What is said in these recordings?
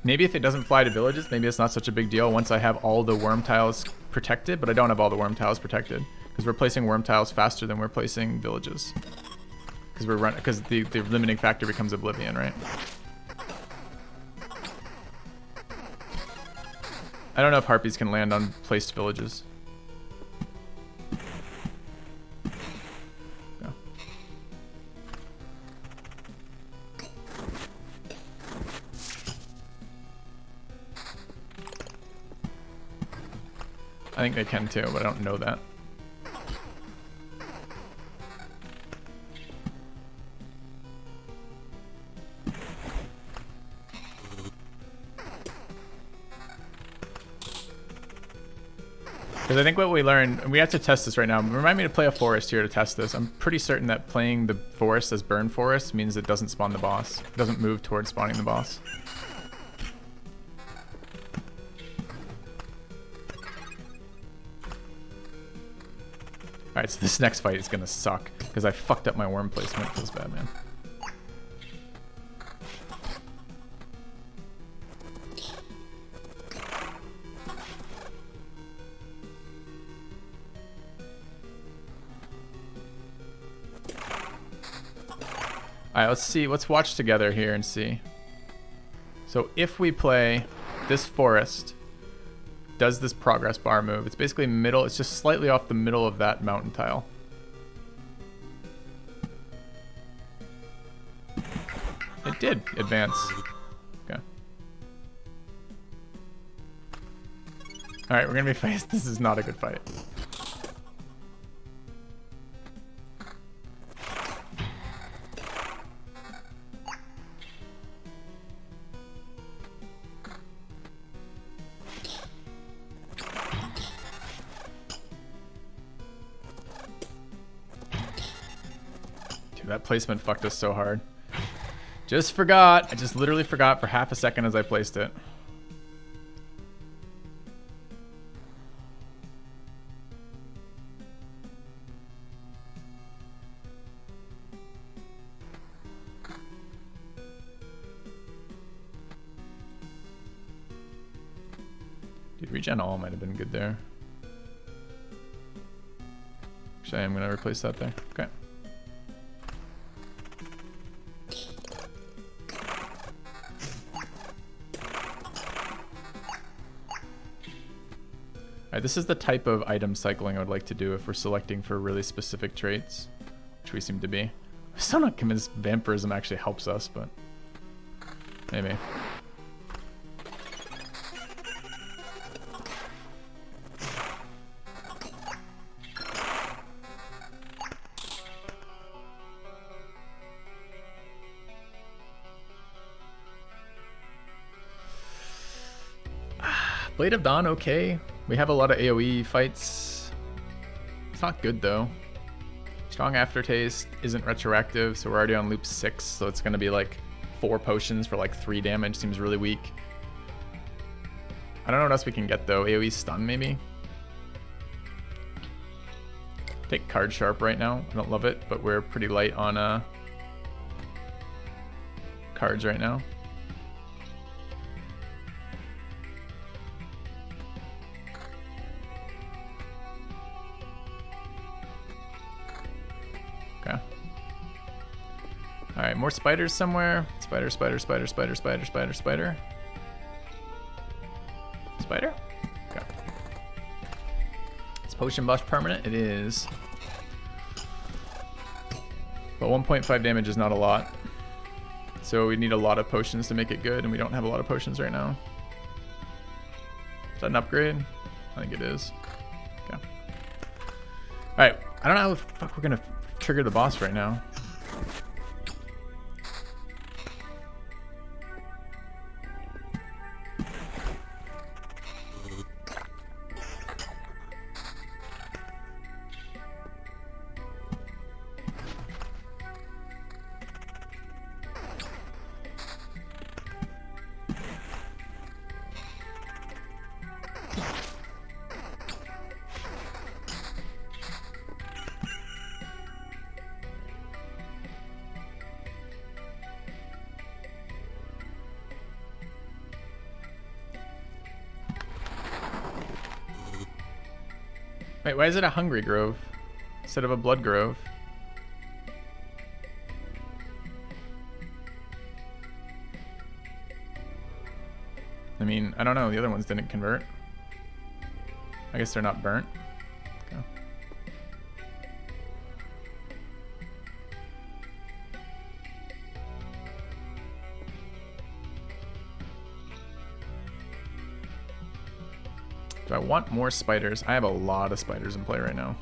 Maybe if it doesn't fly to villages, maybe it's not such a big deal once I have all the worm tiles protected, but I don't have all the worm tiles protected because we're placing worm tiles faster than we're placing villages. Because the limiting factor becomes oblivion, right? I don't know if harpies can land on placed villages. No. I think they can too, but I don't know that. Because I think what we learned, and we have to test this right now. Remind me to play a forest here to test this. I'm pretty certain that playing the forest as burn forest means it doesn't spawn the boss. It doesn't move towards spawning the boss. Alright, so this next fight is going to suck. Because I fucked up my worm placement. It feels bad, man. Alright, let's see. Let's watch together here and see. So if we play this forest, does this progress bar move? It's basically middle. It's just slightly off the middle of that mountain tile. It did advance. Okay. Alright, we're going to be fighting. This is not a good fight. That placement fucked us so hard. Just forgot. I just literally forgot for half a second as I placed it. Dude, regen all might have been good there. Actually, I'm going to replace that there. Okay. Alright, this is the type of item cycling I would like to do if we're selecting for really specific traits, which we seem to be. I'm still not convinced vampirism actually helps us, but maybe. Blade of Dawn, okay. We have a lot of AoE fights. It's not good though. Strong Aftertaste isn't retroactive, so we're already on loop 6, so it's going to be like 4 potions for like 3 damage. Seems really weak. I don't know what else we can get though. AoE stun maybe? Take Card Sharp right now. I don't love it, but we're pretty light on cards right now. Alright, more spiders somewhere. Spider, spider, spider, spider, spider, spider, spider. Spider? Okay. Is potion buff permanent? It is. But 1.5 damage is not a lot. So we need a lot of potions to make it good, and we don't have a lot of potions right now. Is that an upgrade? I think it is. Okay. Alright, I don't know how the fuck we're gonna trigger the boss right now. Wait, why is it a hungry grove instead of a blood grove? I mean, I don't know. The other ones didn't convert. I guess they're not burnt. Okay. Do I want more spiders? I have a lot of spiders in play right now.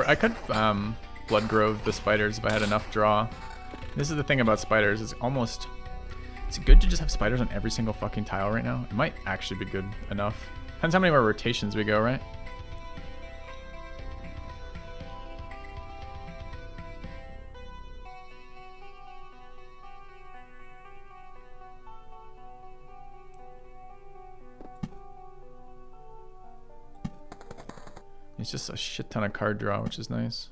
I could blood grove the spiders if I had enough draw. This is the thing about spiders, it's good to just have spiders on every single fucking tile right now. It might actually be good enough. Depends how many more rotations we go, right? It's just a shit ton of card draw, which is nice.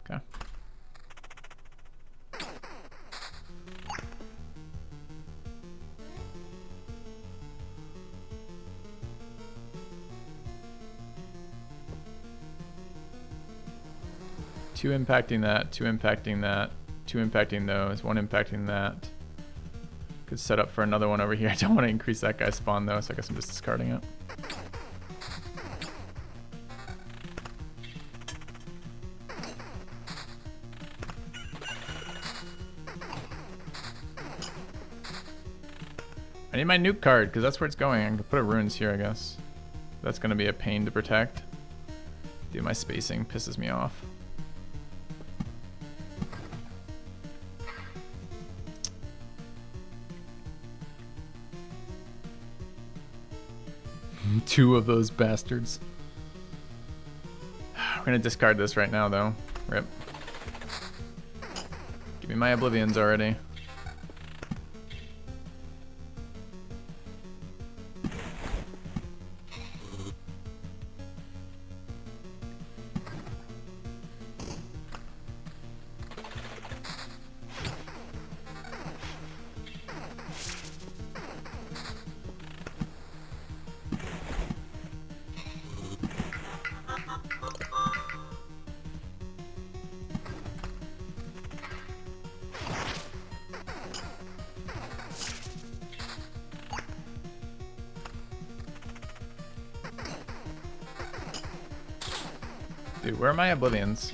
Okay. Two impacting that, two impacting that, two impacting those, one impacting that. Could set up for another one over here. I don't want to increase that guy's spawn though, so I guess I'm just discarding it. I need my nuke card because that's where it's going. I can put a ruins here, I guess. That's going to be a pain to protect. Dude, my spacing pisses me off. Two of those bastards. We're gonna discard this right now though. Rip. Give me my oblivions already. Dude, where are my oblivions?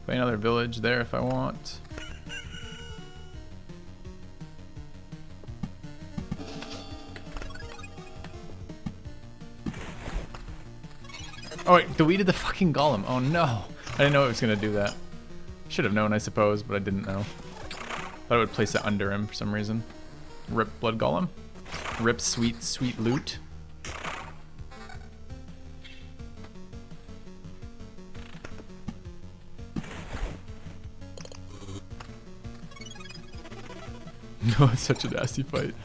Play another village there if I want. Oh wait, deleted the fucking golem. Oh no. I didn't know it was gonna do that. Should have known, I suppose, but I didn't know. Thought it would place it under him for some reason. Rip blood golem. Rip sweet, sweet loot. No, it's such a nasty fight.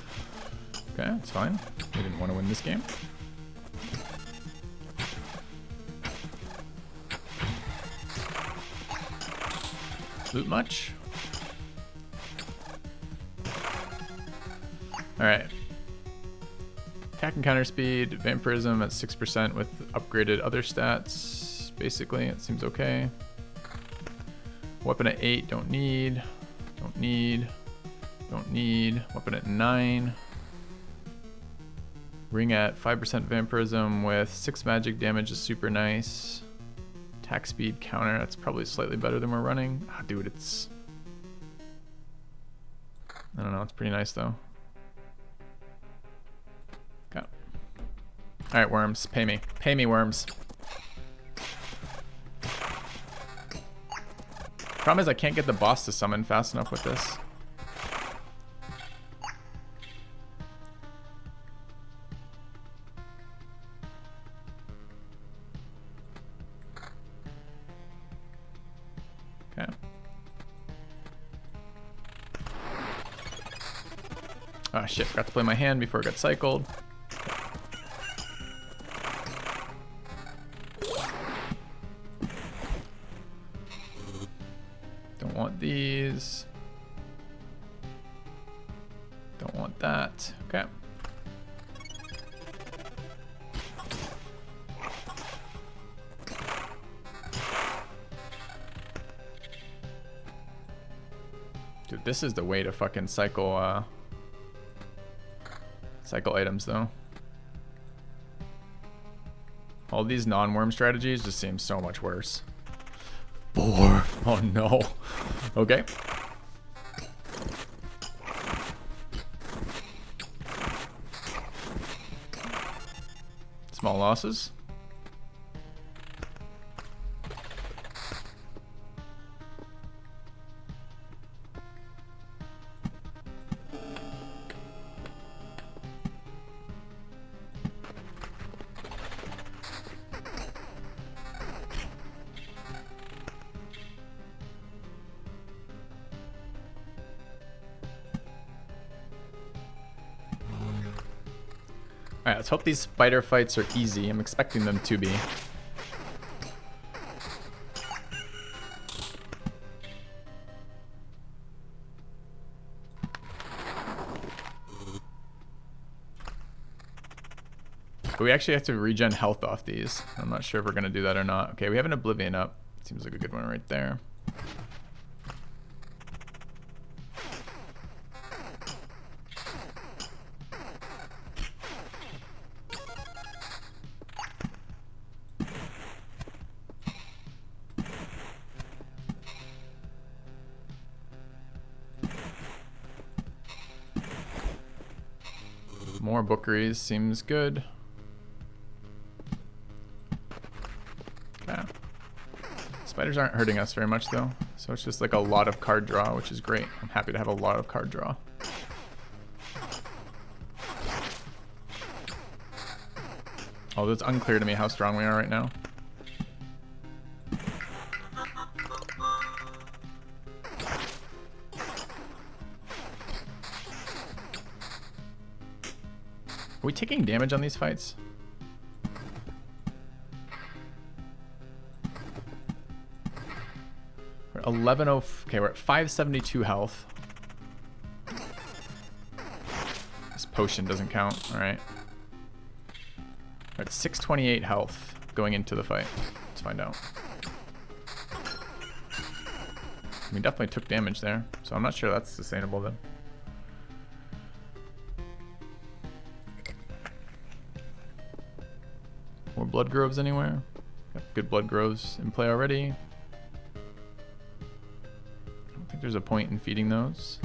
Okay, it's fine. We didn't want to win this game. Loot much? Alright. Attack and counter speed, vampirism at 6% with upgraded other stats. Basically, it seems okay. Weapon at 8, don't need. Don't need. Don't need. Weapon at 9. Ring at 5% vampirism with 6 magic damage is super nice. Attack speed counter, that's probably slightly better than we're running. Ah, dude, it's... I don't know, it's pretty nice though. Okay. Alright, worms, pay me. Pay me, worms. Problem is I can't get the boss to summon fast enough with this. Okay. Oh shit, forgot to play my hand before it got cycled. Don't want these. Don't want that. Okay. Dude, this is the way to fucking cycle cycle items though. All these non-worm strategies just seem so much worse. 4. Oh no. Okay. Small losses. Alright, let's hope these spider fights are easy. I'm expecting them to be. But we actually have to regen health off these. I'm not sure if we're going to do that or not. Okay, we have an Oblivion up. Seems like a good one right there. More bookeries seems good. Yeah. Spiders aren't hurting us very much though, so it's just like a lot of card draw, which is great. I'm happy to have a lot of card draw. Although it's unclear to me how strong we are right now. Are we taking damage on these fights? We're 11. Okay, we're at 572 health. This potion doesn't count. All right. We're at 628 health going into the fight. Let's find out. We definitely took damage there, so I'm not sure that's sustainable then. More blood groves anywhere? Got good blood groves in play already. I don't think there's a point in feeding those.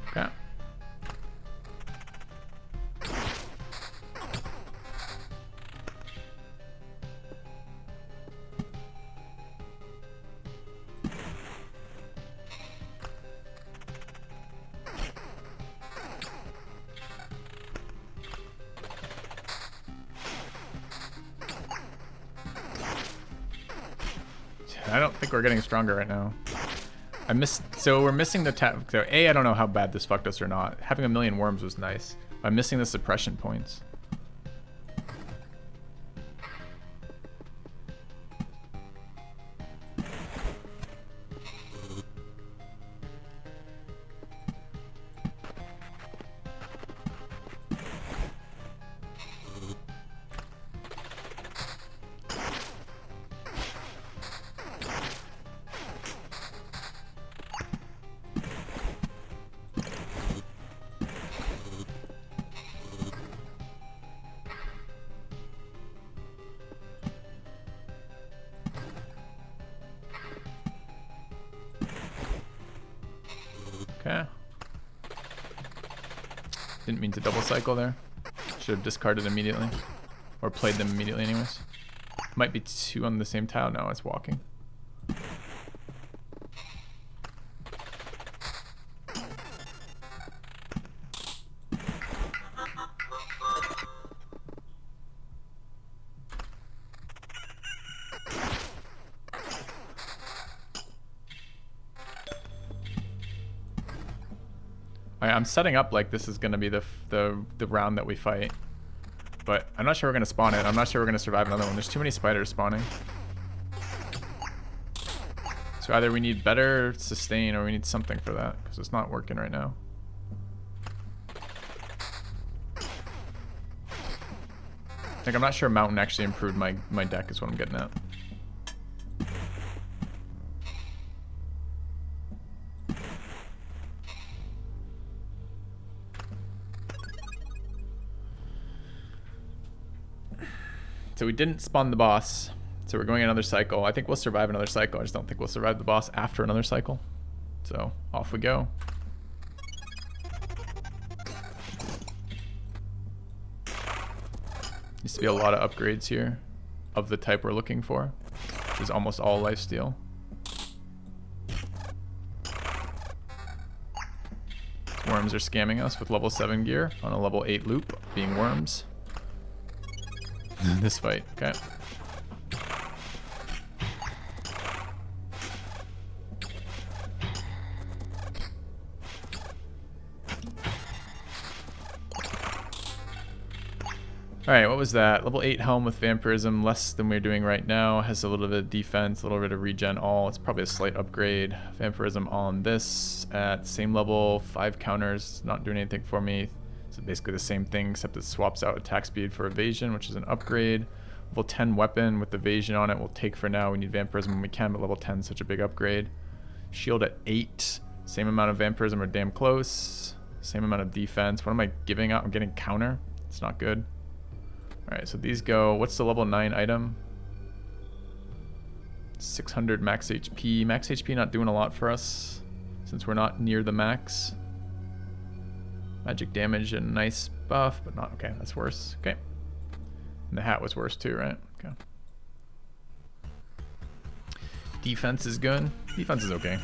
Okay. I don't think we're getting stronger right now. So we're missing the tap. So A, I don't know how bad this fucked us or not. Having a million worms was nice. I'm missing the suppression points. Didn't mean to double cycle there. Should have discarded immediately. Or played them immediately anyways. Might be 2 on the same tile. No, it's walking. I'm setting up like this is going to be the round that we fight. But I'm not sure we're going to spawn it. I'm not sure we're going to survive another one. There's too many spiders spawning. So either we need better sustain or we need something for that. Because it's not working right now. Like, I'm not sure Mountain actually improved my deck is what I'm getting at. So we didn't spawn the boss, so we're going another cycle. I think we'll survive another cycle. I just don't think we'll survive the boss after another cycle. So off we go. Needs to be a lot of upgrades here of the type we're looking for, which is almost all lifesteal. Worms are scamming us with level 7 gear on a level 8 loop, being worms. This fight, okay. Alright, what was that? Level 8 helm with vampirism, less than we're doing right now. Has a little bit of defense, a little bit of regen all. It's probably a slight upgrade. Vampirism on this at same level, 5 counters, not doing anything for me. So basically the same thing, except it swaps out attack speed for evasion, which is an upgrade. Level 10 weapon with evasion on it we'll take for now. We need vampirism when we can, but level 10 is such a big upgrade. Shield at 8. Same amount of vampirism or damn close. Same amount of defense. What am I giving out? I'm getting counter. It's not good. Alright, so these go... What's the level 9 item? 600 max HP. Max HP not doing a lot for us, since we're not near the max. Magic damage and nice buff, but not... Okay, that's worse. Okay. And the hat was worse too, right? Okay. Defense is good. Defense is okay.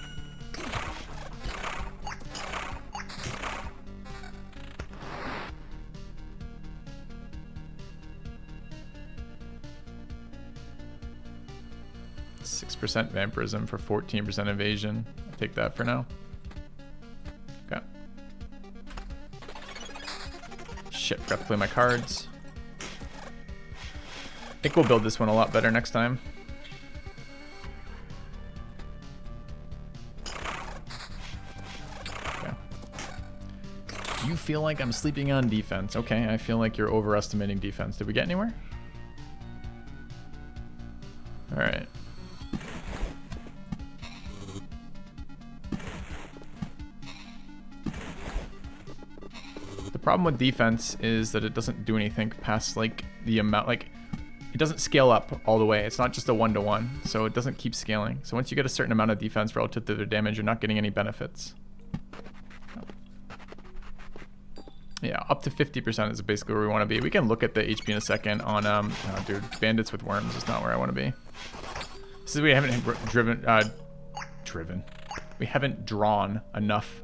%, vampirism for 14% evasion. I'll take that for now. Okay. Shit, forgot to play my cards. I think we'll build this one a lot better next time. Okay. You feel like I'm sleeping on defense. Okay, I feel like you're overestimating defense. Did we get anywhere? Alright. The problem with defense is that it doesn't do anything past like the amount, like it doesn't scale up all the way. It's not just a 1-to-1, so it doesn't keep scaling. So once you get a certain amount of defense relative to their damage, you're not getting any benefits. Yeah, up to 50% is basically where we want to be. We can look at the HP in a second on, oh, dude, bandits with worms is not where I want to be. This is, we haven't we haven't drawn enough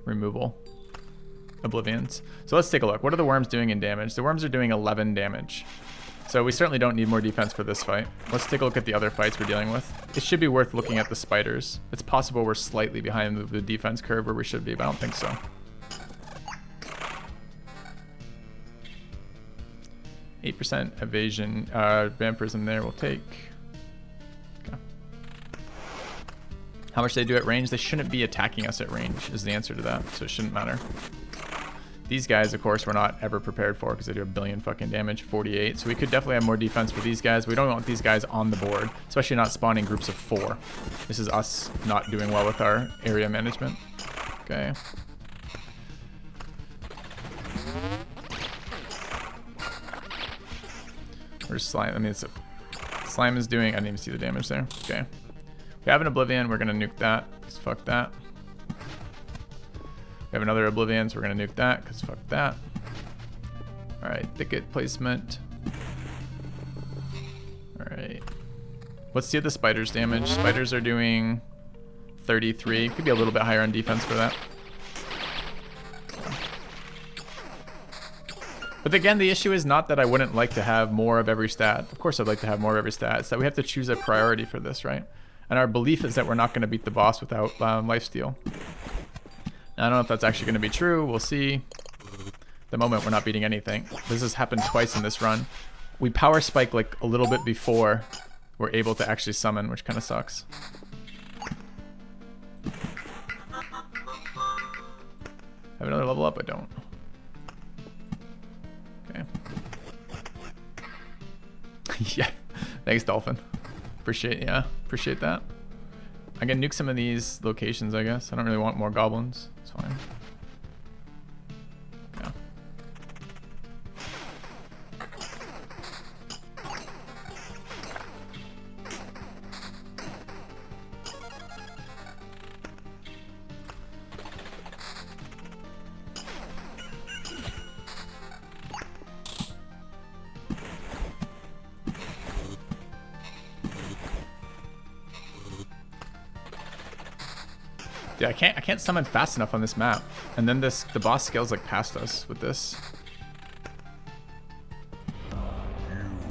removal. Oblivions. So let's take a look. What are the worms doing in damage? The worms are doing 11 damage. So we certainly don't need more defense for this fight. Let's take a look at the other fights we're dealing with. It should be worth looking at the spiders. It's possible we're slightly behind the defense curve where we should be, but I don't think so. 8% evasion, vampirism there we'll take. Okay. How much they do at range? They shouldn't be attacking us at range is the answer to that, so it shouldn't matter. These guys, of course, we're not ever prepared for because they do a billion fucking damage, 48. So we could definitely have more defense for these guys. We don't want these guys on the board, especially not spawning groups of 4. This is us not doing well with our area management. Okay. Where's slime? I mean, slime is doing... I didn't even see the damage there. Okay. We have an Oblivion. We're going to nuke that. Just fuck that. We We have another Oblivion, so we're gonna nuke that, because fuck that. Alright, thicket placement. Alright. Let's see the spiders damage. Spiders are doing 33. Could be a little bit higher on defense for that. But again, the issue is not that I wouldn't like to have more of every stat. Of course I'd like to have more of every stat. It's that we have to choose a priority for this, right? And our belief is that we're not going to beat the boss without lifesteal. Now, I don't know if that's actually going to be true. We'll see. At the moment, we're not beating anything. This has happened twice in this run. We power spike like a little bit before we're able to actually summon, which kind of sucks. Have another level up? I don't. Okay. Yeah. Thanks, Dolphin. Appreciate that. I can nuke some of these locations, I guess. I don't really want more goblins. It's fine. Yeah. Dude, I can't summon fast enough on this map. And then the boss scales like past us with this. You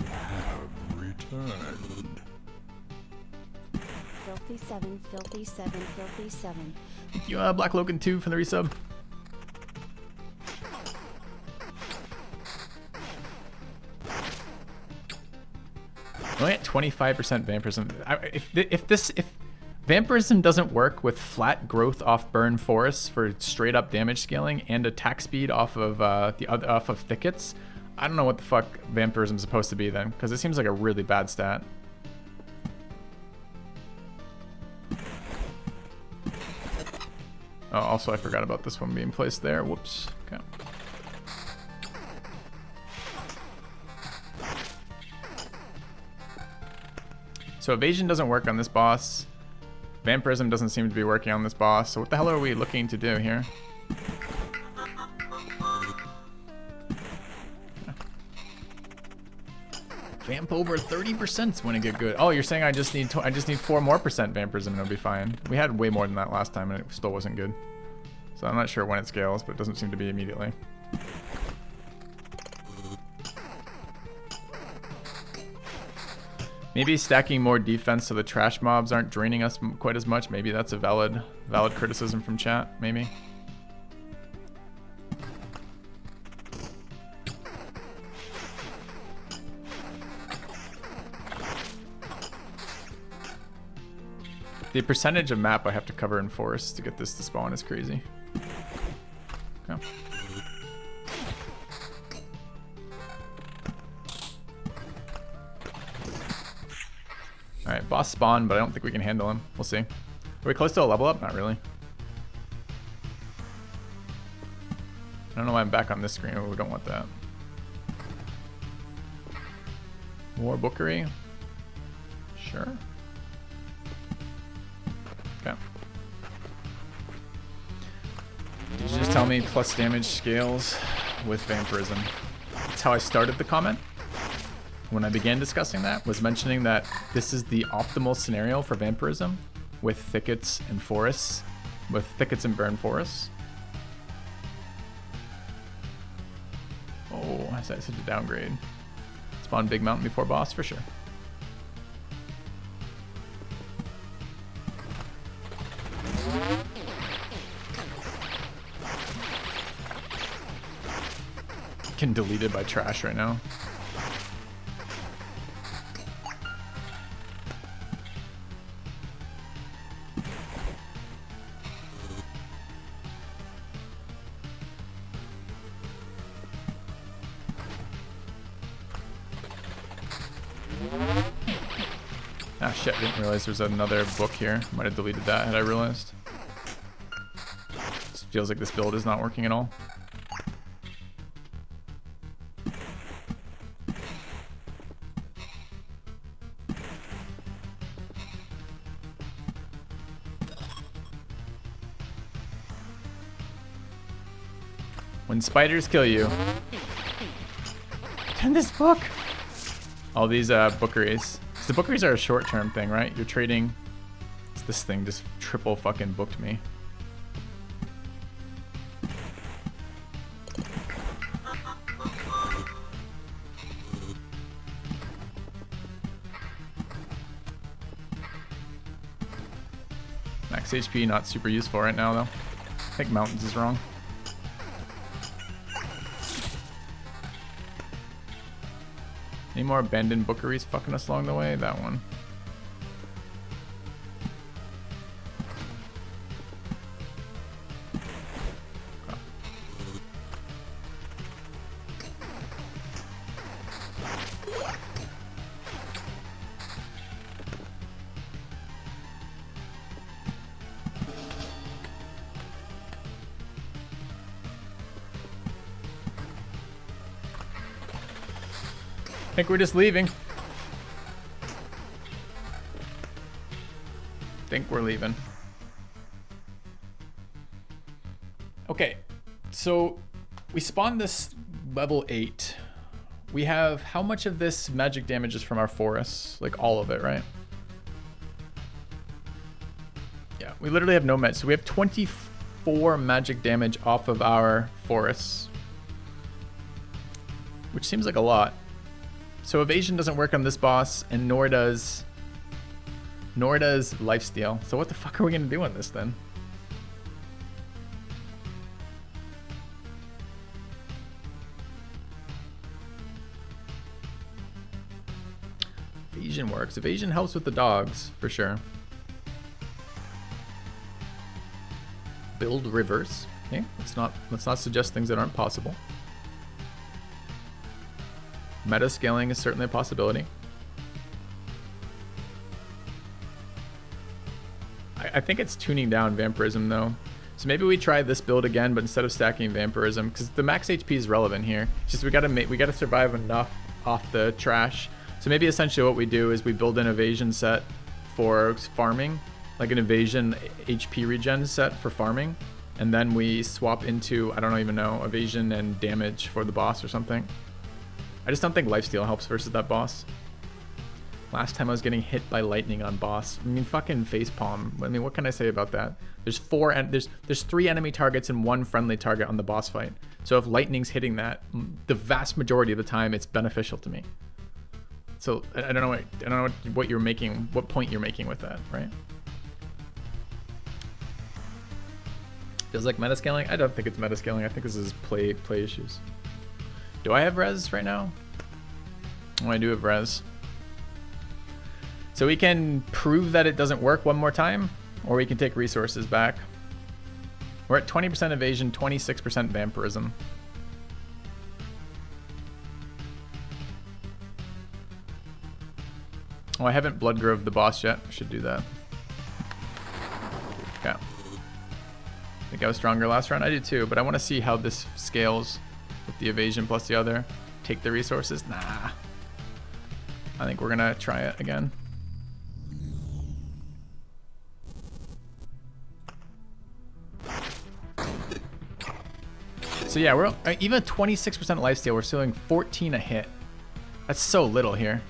have returned. Filthy 7, filthy 7, filthy 7. Thank you, Black Logan 2 for the resub. Only at 25% vampirism. If vampirism doesn't work with flat growth off burn forests for straight up damage scaling and attack speed off of off of thickets, I don't know what the fuck vampirism is supposed to be then, because it seems like a really bad stat. Oh, also I forgot about this one being placed there. Whoops. Okay. So evasion doesn't work on this boss. Vampirism doesn't seem to be working on this boss, so what the hell are we looking to do here? Vamp over 30% is when it get good. Oh, you're saying I just need 4 more percent vampirism and it'll be fine. We had way more than that last time and it still wasn't good. So I'm not sure when it scales, but it doesn't seem to be immediately. Maybe stacking more defense so the trash mobs aren't draining us quite as much. Maybe that's a valid criticism from chat, maybe. The percentage of map I have to cover in forest to get this to spawn is crazy. Okay. Alright, boss spawn, but I don't think we can handle him. We'll see. Are we close to a level up? Not really. I don't know why I'm back on this screen. Oh, we don't want that. More bookery? Sure. Okay. Did you just tell me plus damage scales with vampirism? That's how I started the comment. When I began discussing that, was mentioning that this is the optimal scenario for vampirism with thickets and forests, with thickets and burn forests. Oh, that's such a downgrade. Spawn big mountain before boss for sure. Getting deleted by trash right now. Ah shit, I didn't realize there's another book here. Might have deleted that had I realized. This feels like this build is not working at all. When spiders kill you. In this book. All these bookeries. So the bookeries are a short-term thing, right? You're trading. This thing just triple fucking booked me. Max HP not super useful right now though. I think mountains is wrong. Any more abandoned bookeries fucking us along the way? That one. I think we're just leaving. Think we're leaving. Okay, so we spawned this level 8. We have how much of this magic damage is from our forests? Like all of it, right? Yeah, we literally have no med. So we have 24 magic damage off of our forests, which seems like a lot. So evasion doesn't work on this boss, and nor does lifesteal. So what the fuck are we gonna do on this then? Evasion works. Evasion helps with the dogs for sure. Build rivers. Okay, let's not suggest things that aren't possible. Meta scaling is certainly a possibility. I think it's tuning down vampirism though. So maybe we try this build again, but instead of stacking vampirism, because the max HP is relevant here. It's just we gotta survive enough off the trash. So maybe essentially what we do is we build an evasion set for farming, like an evasion HP regen set for farming, and then we swap into, I don't even know, evasion and damage for the boss or something. I just don't think lifesteal helps versus that boss. Last time I was getting hit by lightning on boss. I mean, fucking facepalm. I mean, what can I say about that? There's 3 enemy targets and 1 friendly target on the boss fight. So if lightning's hitting that, the vast majority of the time, it's beneficial to me. So I don't know what you're making, what point you're making with that, right? Feels like metascaling? I don't think it's metascaling. I think this is play issues. Do I have res right now? Oh, I do have res. So we can prove that it doesn't work one more time, or we can take resources back. We're at 20% evasion, 26% vampirism. Oh, I haven't Bloodgrove the boss yet. I should do that. Okay. I think I was stronger last round. I did too, but I want to see how this scales. With the evasion plus the other. Take the resources? Nah. I think we're gonna try it again. So yeah, we're even 26% lifesteal, we're still doing 14 a hit. That's so little here.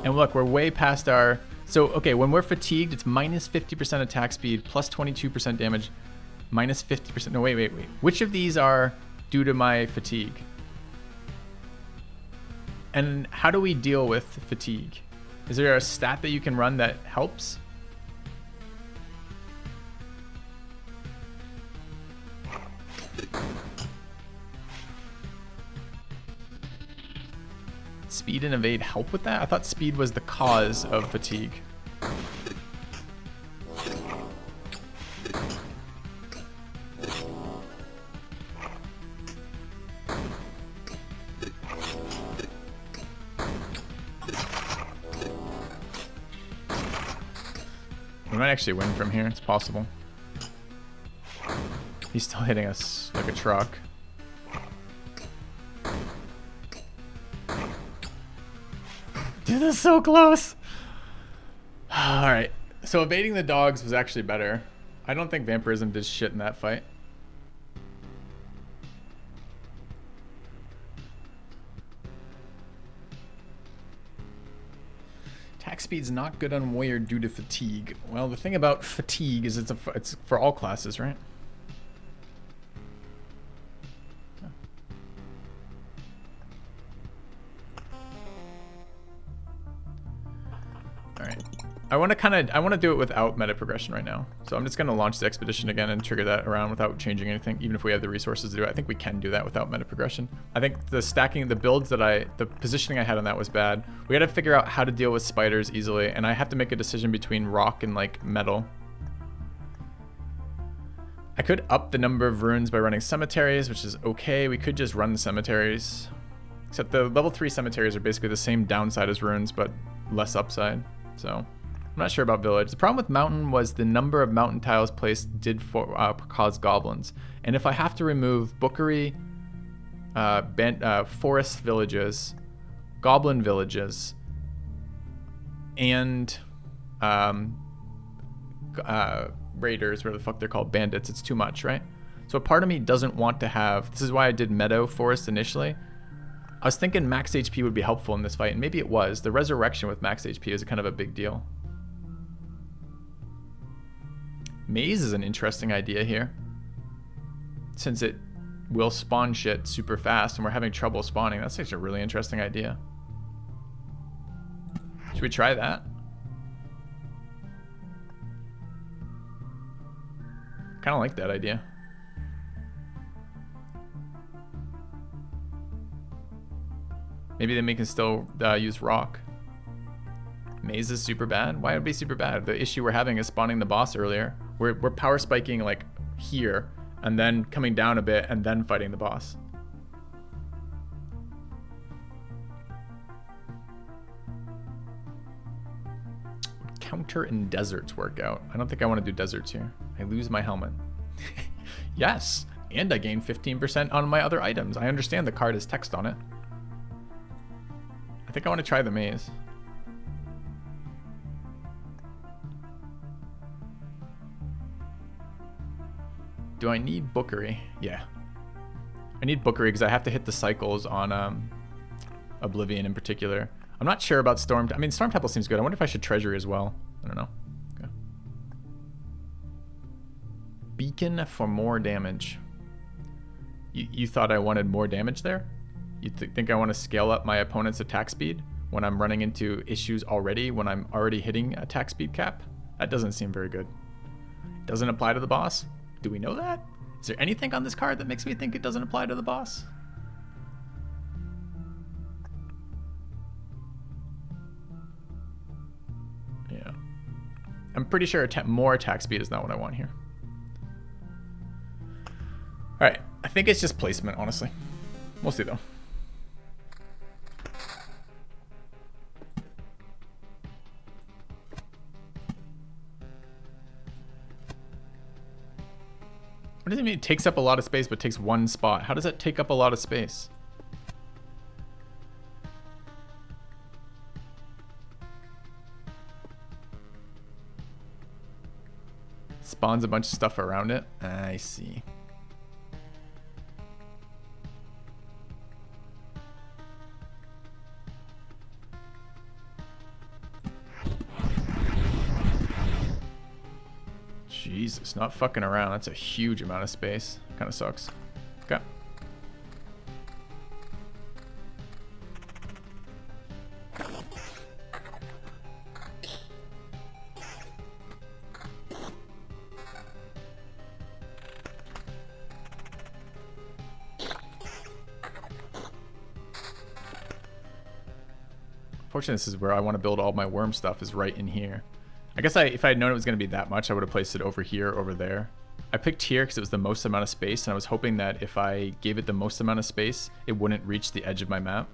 And look, we're way past our... So, okay, when we're fatigued, it's minus 50% attack speed, plus 22% damage, minus 50%... No, wait. Which of these are due to my fatigue? And how do we deal with fatigue? Is there a stat that you can run that helps? Speed and evade help with that? I thought speed was the cause of fatigue. We might actually win from here. It's possible. He's still hitting us like a truck. Dude, this is so close. All right. So evading the dogs was actually better. I don't think vampirism did shit in that fight. Attack speed's not good on warrior due to fatigue. Well, the thing about fatigue is it's for all classes, right? All right. I want to do it without meta progression right now. So I'm just going to launch the expedition again and trigger that around without changing anything, even if we have the resources to do it. I think we can do that without meta progression. I think the positioning I had on that was bad. We got to figure out how to deal with spiders easily, and I have to make a decision between rock and like metal. I could up the number of runes by running cemeteries, which is okay. We could just run the cemeteries. Except the level 3 cemeteries are basically the same downside as runes, but less upside. So I'm not sure about village. The problem with mountain was the number of mountain tiles placed did cause goblins. And if I have to remove bookery, forest villages, goblin villages, and raiders, whatever the fuck they're called, bandits, it's too much, right? So a part of me doesn't want to have, this is why I did meadow forest initially. I was thinking max HP would be helpful in this fight, and maybe it was. The resurrection with max HP is kind of a big deal. Maze is an interesting idea here, since it will spawn shit super fast and we're having trouble spawning. That's actually a really interesting idea. Should we try that? Kind of like that idea. Maybe then we can still use rock. Maze is super bad. Why would it be super bad? The issue we're having is spawning the boss earlier. We're power spiking like here and then coming down a bit and then fighting the boss. Counter in deserts work out. I don't think I want to do deserts here. I lose my helmet. Yes, and I gain 15% on my other items. I understand the card has text on it. I think I want to try the maze. Do I need bookery? Yeah. I need bookery because I have to hit the cycles on Oblivion in particular. I'm not sure about Storm. I mean, Storm Temple seems good. I wonder if I should Treasury as well. I don't know. Okay. Beacon for more damage. You thought I wanted more damage there? You think I want to scale up my opponent's attack speed when I'm running into issues already, when I'm already hitting attack speed cap? That doesn't seem very good. Doesn't apply to the boss? Do we know that? Is there anything on this card that makes me think it doesn't apply to the boss? Yeah. I'm pretty sure more attack speed is not what I want here. Alright, I think it's just placement, honestly. We'll see though. What does it mean? It takes up a lot of space, but takes one spot. How does that take up a lot of space? Spawns a bunch of stuff around it. I see. Jesus, not fucking around. That's a huge amount of space. Kind of sucks. Okay. Fortunately, this is where I want to build all my worm stuff, is right in here. I guess if I had known it was going to be that much, I would have placed it over here, over there. I picked here because it was the most amount of space, and I was hoping that if I gave it the most amount of space, it wouldn't reach the edge of my map.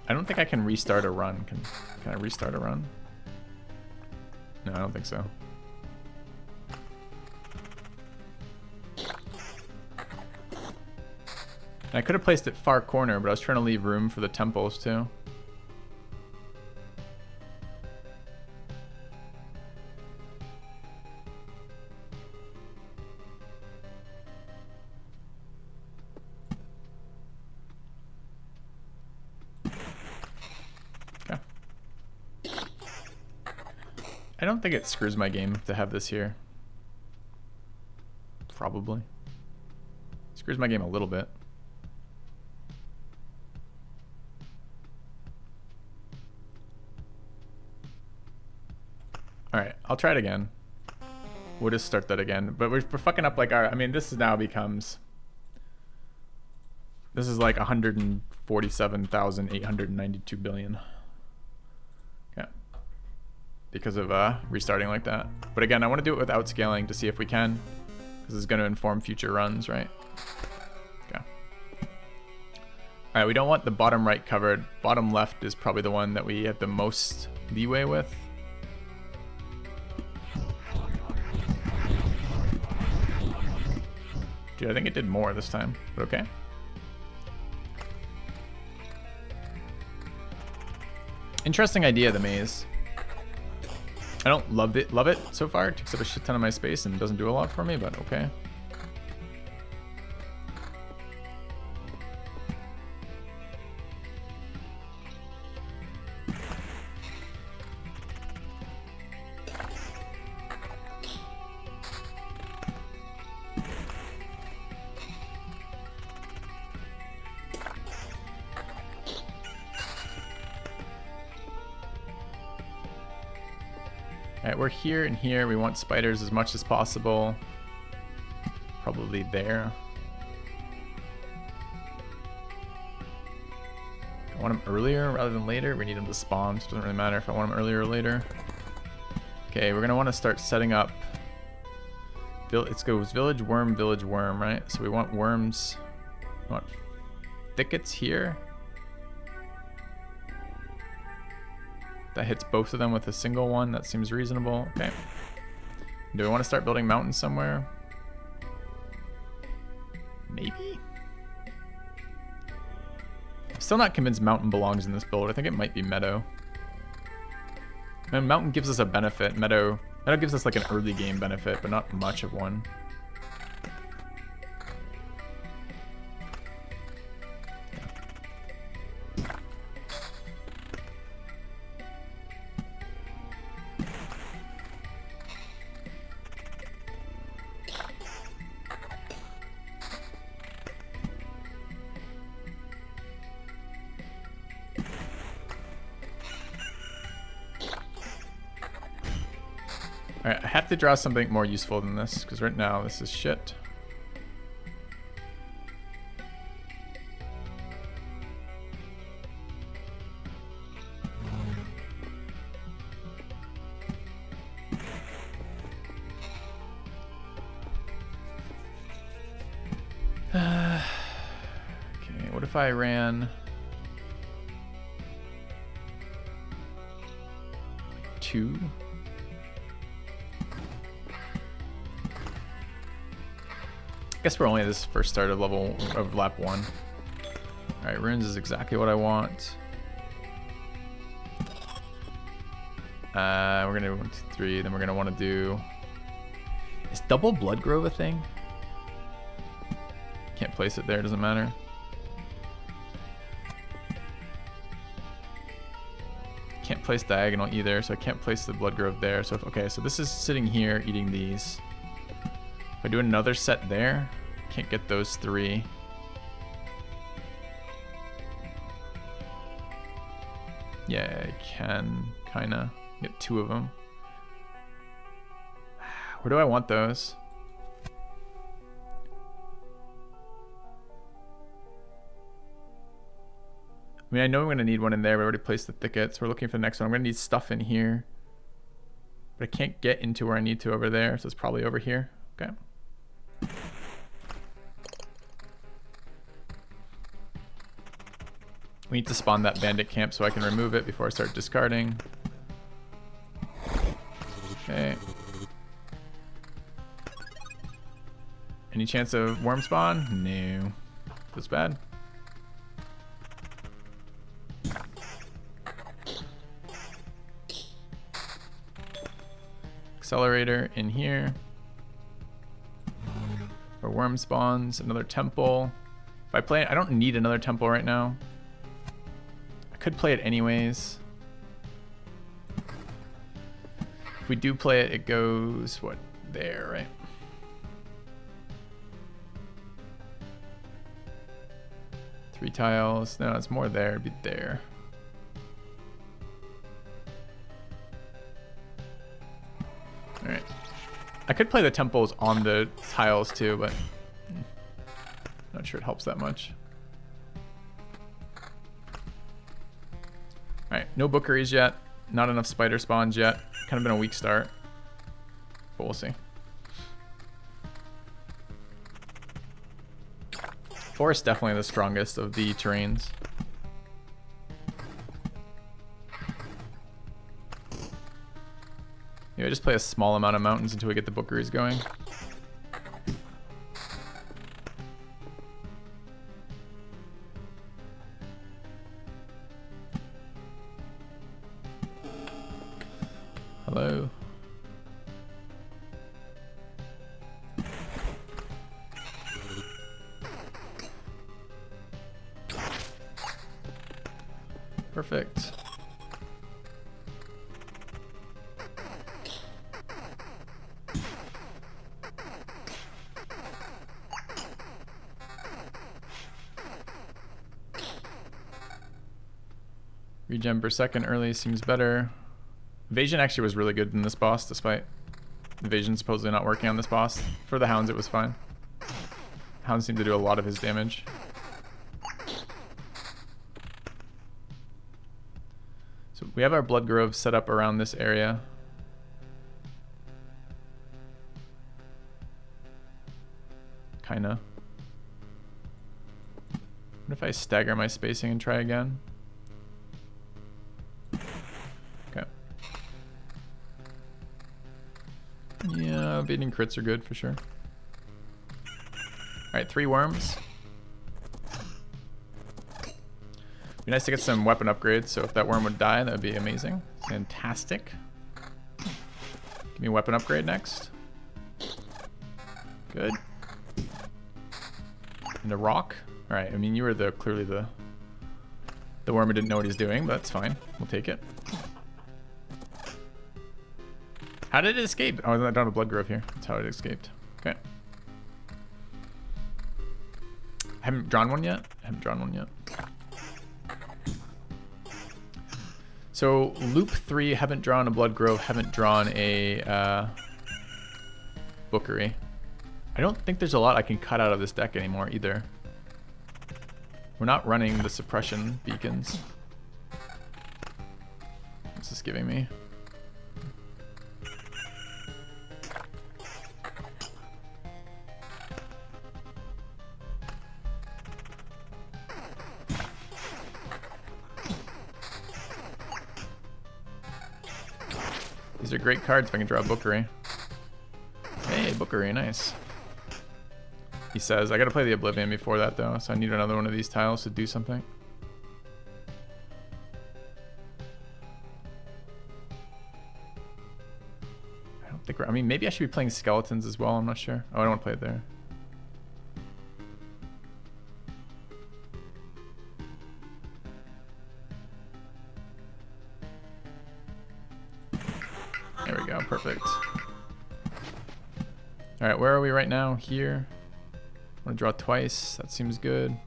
I don't think I can restart a run. Can I restart a run? No, I don't think so. And I could have placed it far corner, but I was trying to leave room for the temples too. Okay. I don't think it screws my game to have this here. Probably. Screws my game a little bit. Alright, I'll try it again. We'll just start that again. But we're fucking up like our... I mean, this now becomes... This is like 147,892 billion. Yeah. Because of restarting like that. But again, I want to do it without scaling to see if we can. This is going to inform future runs, right? Okay. Alright, we don't want the bottom right covered. Bottom left is probably the one that we have the most leeway with. Dude, I think it did more this time, but okay. Interesting idea, the maze. I don't love it so far. It takes up a shit ton of my space and doesn't do a lot for me, but okay. Alright, we're here and here. We want spiders as much as possible. Probably there. I want them earlier rather than later. We need them to spawn, so it doesn't really matter if I want them earlier or later. Okay, we're going to want to start setting up... It goes village, worm, right? So we want worms. We want thickets here. That hits both of them with a single one. That seems reasonable. Okay. Do we want to start building mountains somewhere? Maybe? I'm still not convinced mountain belongs in this build. I think it might be meadow. And mountain gives us a benefit. Meadow gives us like an early game benefit, but not much of one. Alright, I have to draw something more useful than this, because right now this is shit. Okay, what if I ran... 2? I guess we're only at this first start of level of lap 1. Alright, runes is exactly what I want. We're gonna do 1, 2, 3, then we're gonna want to do... Is double blood grove a thing? Can't place it there, doesn't matter. Can't place diagonal either, so I can't place the blood grove there. So okay, so this is sitting here eating these. If I do another set there, can't get those 3. Yeah, I can kinda get 2 of them. Where do I want those? I mean, I know I'm going to need one in there, but I already placed the thickets. We're looking for the next one. I'm going to need stuff in here. But I can't get into where I need to over there, so it's probably over here. Okay. We need to spawn that bandit camp so I can remove it before I start discarding. Okay. Any chance of worm spawn? No. That's bad. Accelerator in here. For worm spawns, another temple. If I play it, I don't need another temple right now. I could play it anyways. If we do play it, it goes, what, there, right? Three tiles. No, it's more there. It'd be there. Alright. I could play the temples on the tiles too, but not sure it helps that much. Alright, no bookeries yet. Not enough spider spawns yet. Kind of been a weak start. But we'll see. Forest definitely the strongest of the terrains. Yeah, just play a small amount of mountains until we get the bookeries going. Hello. Perfect. Regen per second early seems better. Evasion actually was really good in this boss, despite evasion supposedly not working on this boss. For the hounds, it was fine. Hounds seem to do a lot of his damage. So we have our blood grove set up around this area. Kinda. What if I stagger my spacing and try again? Okay. Yeah, beating crits are good for sure. Alright, 3 worms. Be nice to get some weapon upgrades, so if that worm would die, that would be amazing. Fantastic. Give me a weapon upgrade next. Good. And a rock. Alright, I mean, you were clearly the worm who didn't know what he's doing, but that's fine. We'll take it. How did it escape? Oh, I don't have a blood grove here. That's how it escaped. Okay. I haven't drawn one yet. So loop 3, haven't drawn a blood grove, haven't drawn a bookery. I don't think there's a lot I can cut out of this deck anymore either. We're not running the suppression beacons. What's this giving me? These are great cards if I can draw a bookery. Hey, bookery, nice. He says, I gotta play the Oblivion before that though, so I need another one of these tiles to do something. I don't think I mean, maybe I should be playing skeletons as well, I'm not sure. Oh, I don't want to play it there. There we go, perfect. Alright, where are we right now? Here. I want to draw twice. That seems good. Is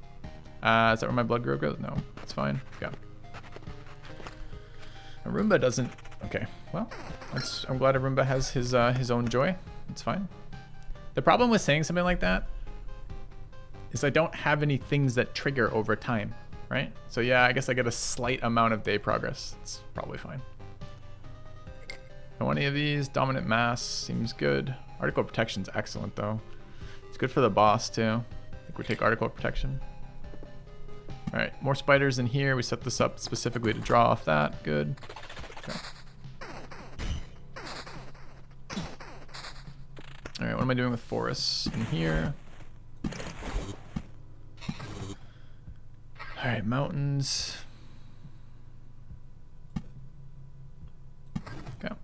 that where my blood grove goes? No, that's fine. Yeah. Arumba doesn't... Okay, well, I'm glad Arumba has his own joy. It's fine. The problem with saying something like that is I don't have any things that trigger over time, right? So yeah, I guess I get a slight amount of day progress. It's probably fine. No any of these. Dominant mass seems good. Article of Protection's excellent though. It's good for the boss too. I think we take Article of Protection. All right, more spiders in here. We set this up specifically to draw off that. Good. Okay. All right, what am I doing with forests in here? All right, mountains. Okay.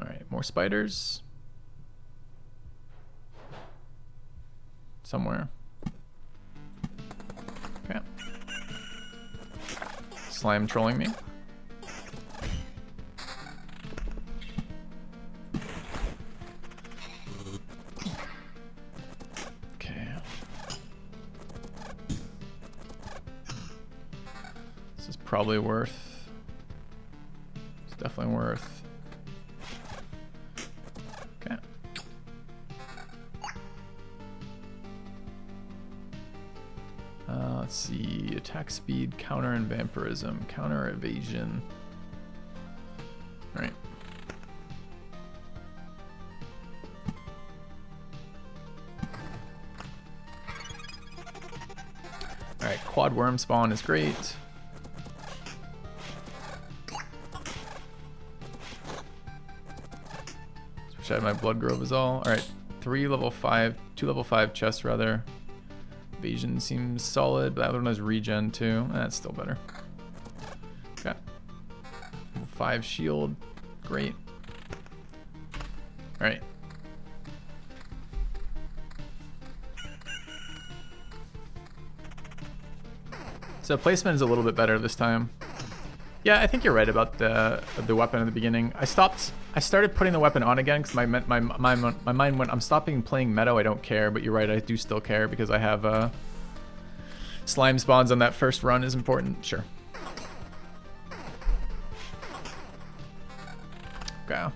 All right, more spiders. Somewhere. Okay. Slime trolling me. Okay. This is probably worth. It's definitely worth. Okay. Let's see, attack speed, counter and vampirism, counter evasion. All right. All right, quad worm spawn is great. Wish I had my blood grove is all. All right, 2 level 5 chests rather. Evasion seems solid, but that one has regen too. That's still better. Okay. Level 5 shield. Great. Alright. So placement is a little bit better this time. Yeah, I think you're right about the weapon at the beginning. I started putting the weapon on again because my mind went, I'm stopping playing Meadow, I don't care, but you're right, I do still care because I have slime spawns on that first run is important. Sure. Okay.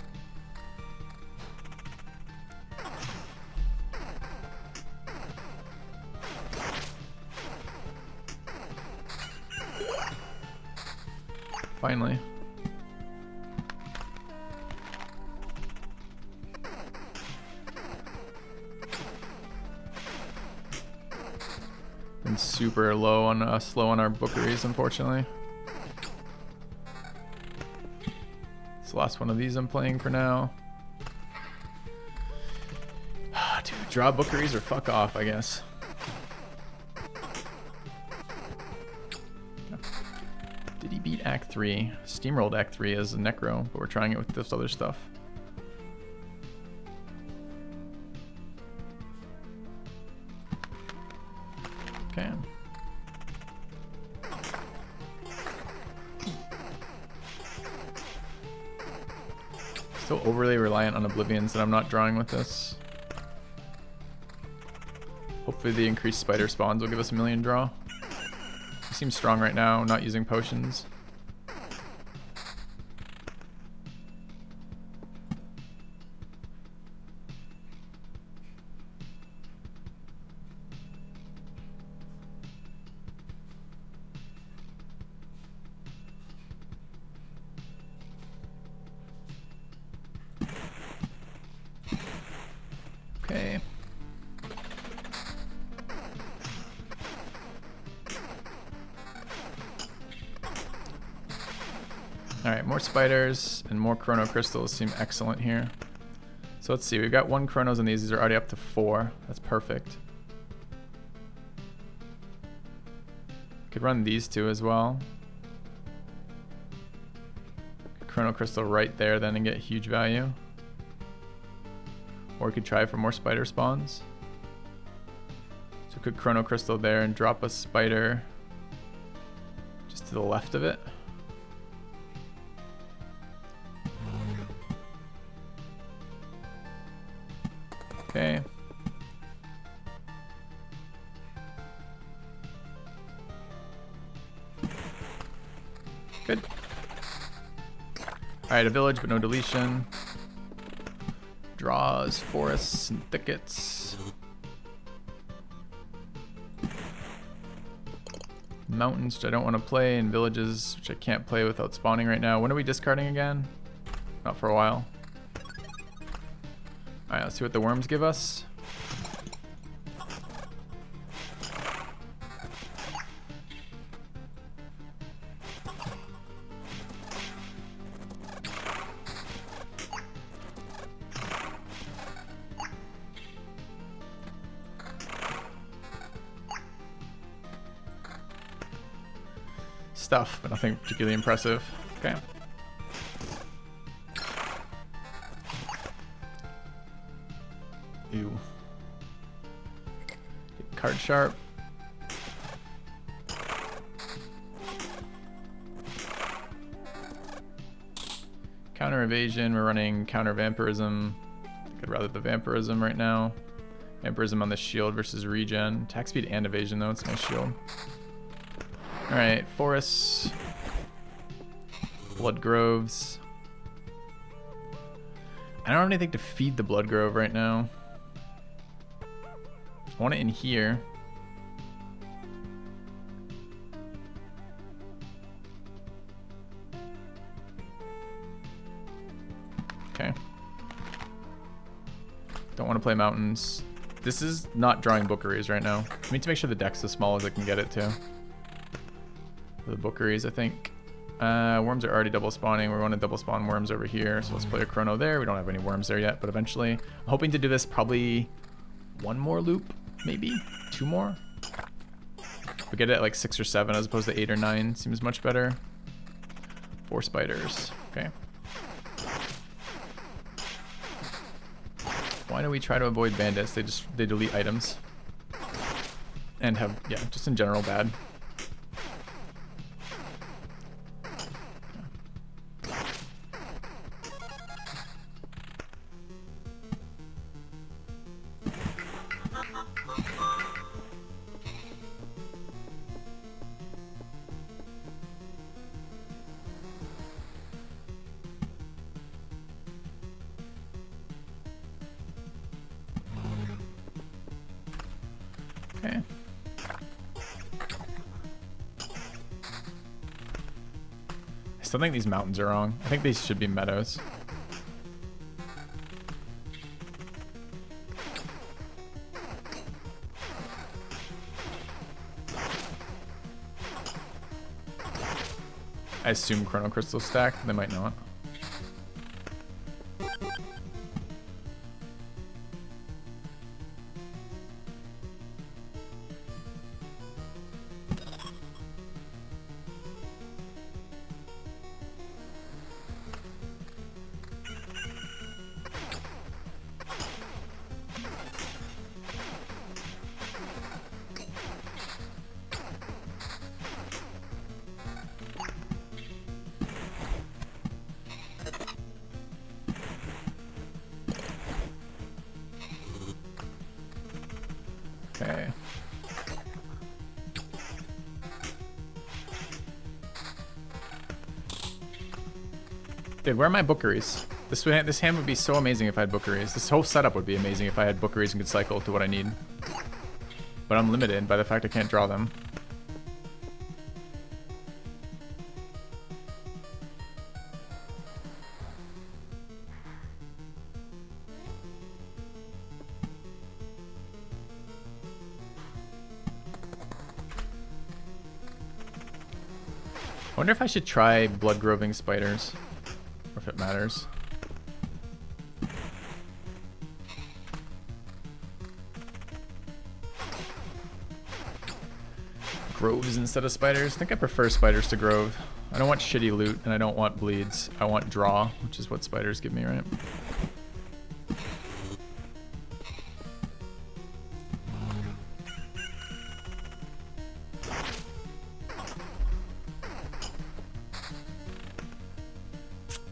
Finally. Been super low on slow on our bookeries, unfortunately. It's the last one of these I'm playing for now. Dude, draw bookeries or fuck off, I guess. Did he beat Act 3? Steamrolled Act 3 as a Necro, but we're trying it with this other stuff. Okay. Still overly reliant on Oblivions that I'm not drawing with this. Hopefully the increased spider spawns will give us a million draw. He seems strong right now, not using potions. Okay. Alright, more spiders and more chrono crystals seem excellent here. So let's see, we've got 1 chronos on these. These are already up to 4. That's perfect. Could run these 2 as well. Chrono crystal right there then and get huge value. Or we could try for more spider spawns. So could chrono crystal there and drop a spider just to the left of it. Okay. Good. Alright, a village but no deletion. Draws, forests, and thickets. Mountains, which I don't want to play, and villages, which I can't play without spawning right now. When are we discarding again? Not for a while. Alright, let's see what the worms give us. stuff, but nothing particularly impressive. Okay. Ew. Card sharp. Counter evasion, we're running counter vampirism. I'd rather the vampirism right now. Vampirism on the shield versus regen. Attack speed and evasion though, it's a nice shield. Alright, forests. Blood groves. I don't have anything to feed the blood grove right now. I want it in here. Okay. Don't want to play mountains. This is not drawing bookeries right now. I need to make sure the deck's as small as I can get it to. For the bookeries, I think. Worms are already double spawning. We want to double spawn worms over here. So let's play a chrono there. We don't have any worms there yet, but eventually. I'm hoping to do this probably one more loop, maybe 2 more. We get it at like 6 or 7 as opposed to 8 or 9. Seems much better. 4 spiders. Okay. Why do we try to avoid bandits? They delete items. And have, yeah, just in general bad. Okay. I still think these mountains are wrong. I think these should be meadows. I assume Chrono Crystal stack. They might not. Okay. Dude, where are my bookeries? This hand would be so amazing if I had bookeries. This whole setup would be amazing if I had bookeries and could cycle to what I need. But I'm limited by the fact I can't draw them. I wonder if I should try blood groving spiders, or if it matters. Groves instead of spiders? I think I prefer spiders to grove. I don't want shitty loot, and I don't want bleeds. I want draw, which is what spiders give me, right?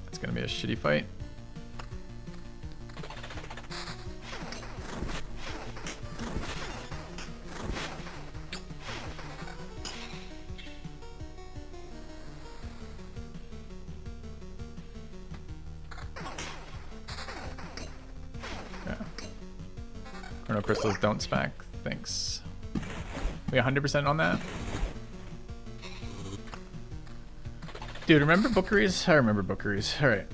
It's gonna be a shitty fight. Chrono crystals don't spec. Thanks. We 100% on that? Dude, remember bookeries? I remember bookeries. Alright.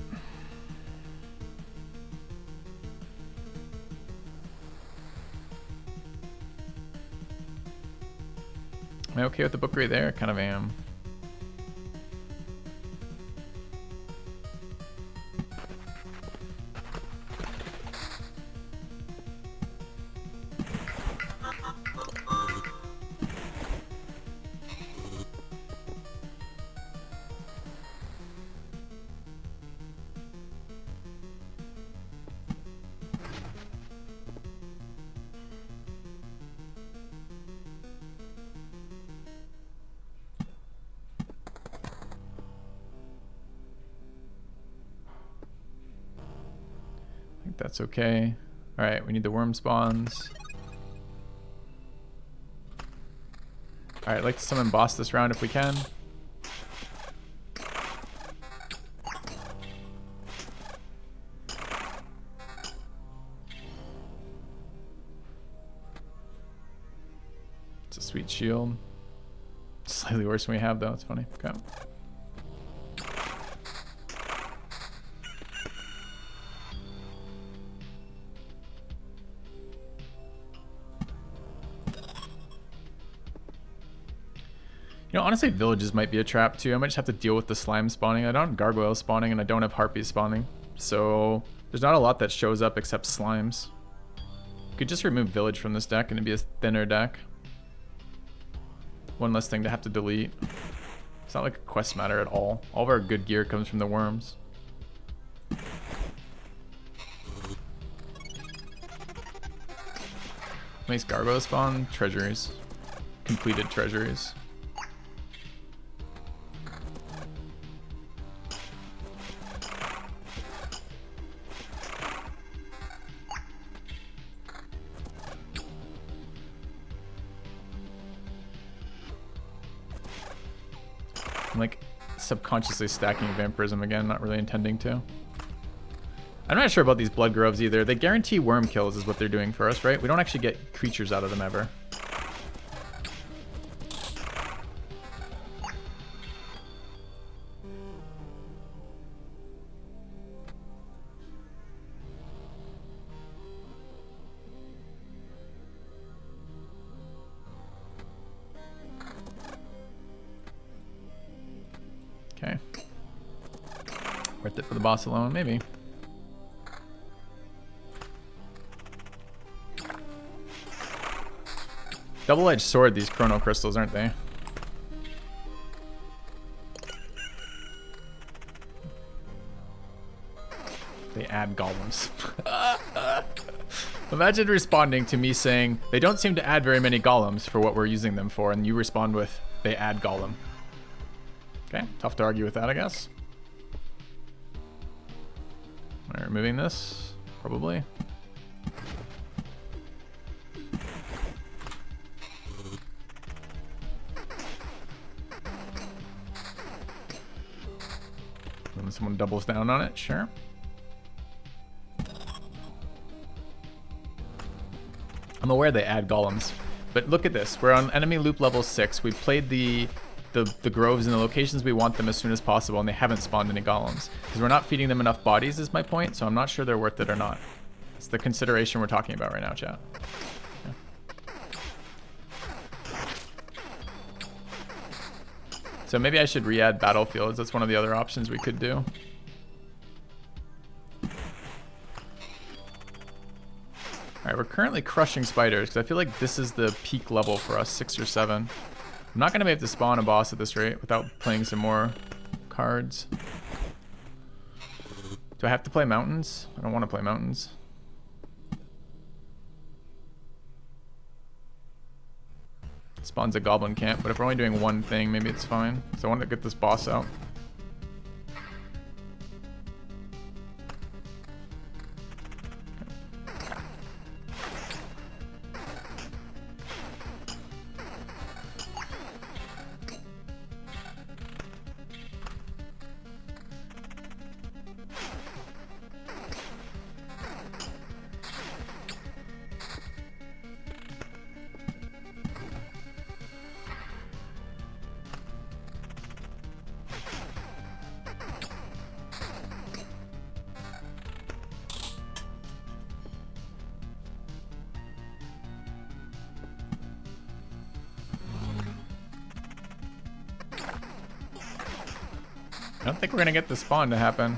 Am I okay with the bookery there? I kind of am. think that's okay. All right, we need the worm spawns. All right, I'd like to summon boss this round if we can. It's a sweet shield. Slightly worse than we have though, it's funny. Okay. You know, honestly, villages might be a trap too. I might just have to deal with the slime spawning. I don't have gargoyles spawning and I don't have harpies spawning. So there's not a lot that shows up except slimes. You could just remove village from this deck and it'd be a thinner deck. One less thing to have to delete. It's not like a quest matter at all. All of our good gear comes from the worms. Makes gargoyle spawn treasuries. Completed treasuries. I'm like subconsciously stacking vampirism again, not really intending to. I'm not sure about these blood groves either. They guarantee worm kills is what they're doing for us, right? We don't actually get creatures out of them ever. Okay. Worth it for the boss alone, maybe. Double-edged sword, these chrono crystals, aren't they? They add golems. Imagine responding to me saying, they don't seem to add very many golems for what we're using them for, and you respond with, they add golem. Okay, tough to argue with that, I guess. Am I removing this? Probably. When someone doubles down on it, sure. I'm aware they add golems, but look at this. We're on enemy loop level 6. We played the groves in the locations we want them as soon as possible, and they haven't spawned any golems. Because we're not feeding them enough bodies is my point, so I'm not sure they're worth it or not. It's the consideration we're talking about right now, chat. Yeah. So maybe I should re-add battlefields. That's one of the other options we could do. Alright, we're currently crushing spiders, because I feel like this is the peak level for us, 6 or 7. I'm not going to be able to spawn a boss at this rate without playing some more cards. Do I have to play mountains? I don't want to play mountains. Spawns a goblin camp, but if we're only doing one thing, maybe it's fine. So I want to get this boss out. I don't think we're gonna get the spawn to happen.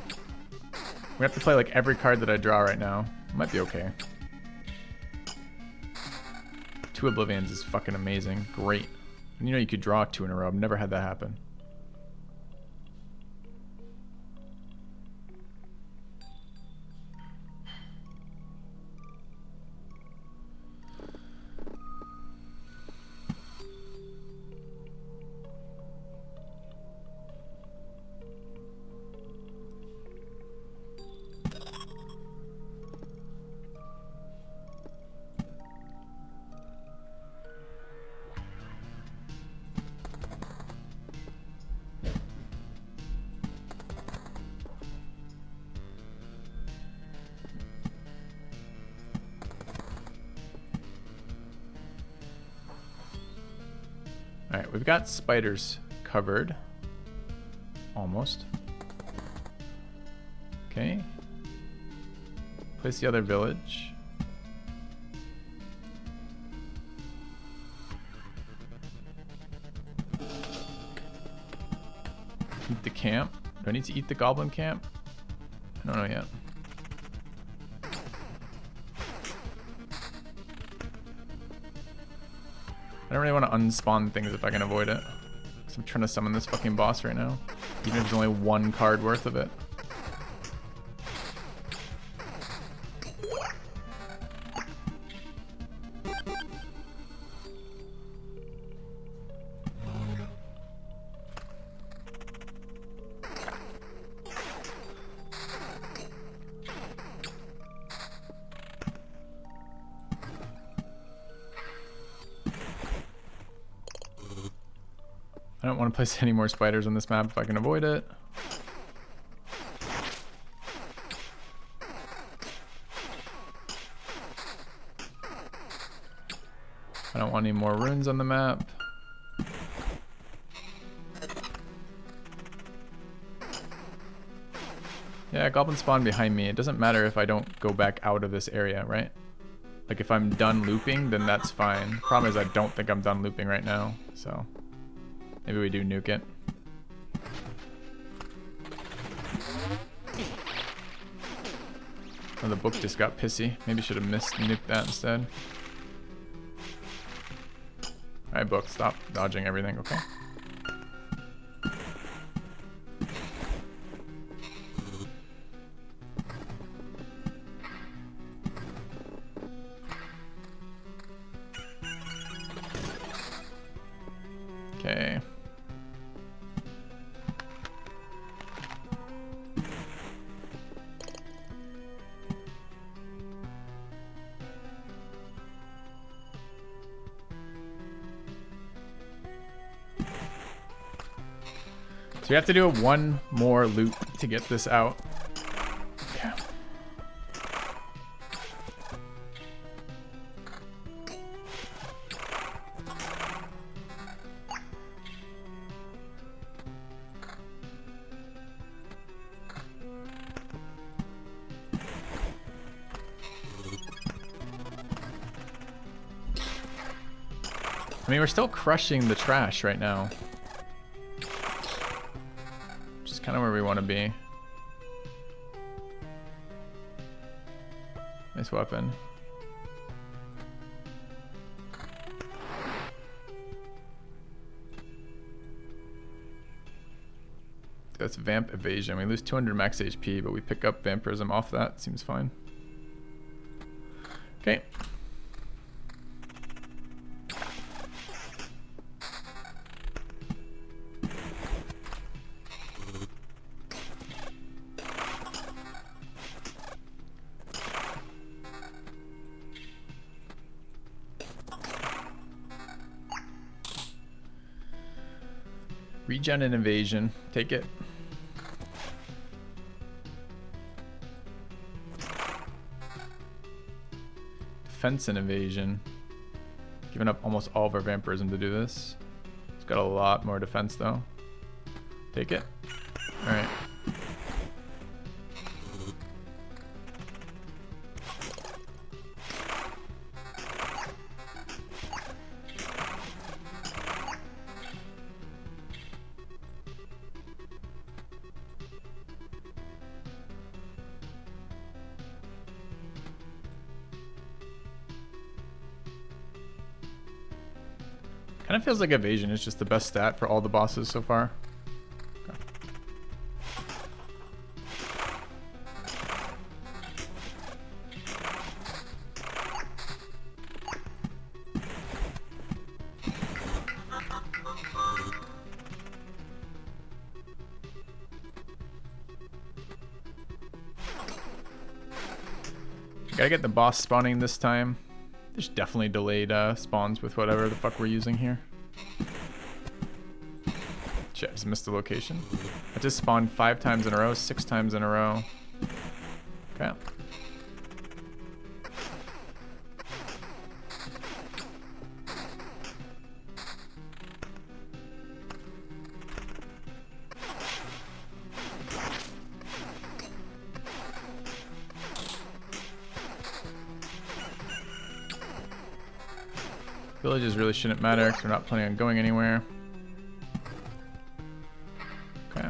We have to play like every card that I draw right now. Might be okay. 2 Oblivions is fucking amazing. Great. And you know you could draw 2 in a row. I've never had that happen. Alright, we've got spiders covered. Almost. Okay. Place the other village. Eat the camp. Do I need to eat the goblin camp? I don't know yet. I don't really want to unspawn things if I can avoid it. So I'm trying to summon this fucking boss right now. Even if there's only one card worth of it. I don't want to place any more spiders on this map if I can avoid it. I don't want any more runes on the map. Yeah, goblin spawn behind me. It doesn't matter if I don't go back out of this area, right? Like if I'm done looping, then that's fine. Problem is I don't think I'm done looping right now, so maybe we do nuke it. Oh, the book just got pissy. Maybe should have nuked that instead. Alright, book, stop dodging everything, okay? Okay. So we have to do one more loop to get this out. Okay. I mean, we're still crushing the trash right now. Kind of where we want to be. Nice weapon. That's vamp evasion. We lose 200 max HP, but we pick up vampirism off that. Seems fine. Okay. Regen and evasion. Take it. Defense and evasion. Giving up almost all of our vampirism to do this. It's got a lot more defense though. Take it. Alright. Kind of feels like evasion is just the best stat for all the bosses so far. Okay. Gotta get the boss spawning this time. There's definitely delayed spawns with whatever the fuck we're using here. Shit, I just missed the location. I just spawned 5 times in a row, 6 times in a row. Okay. Villages really shouldn't matter because we're not planning on going anywhere. Okay.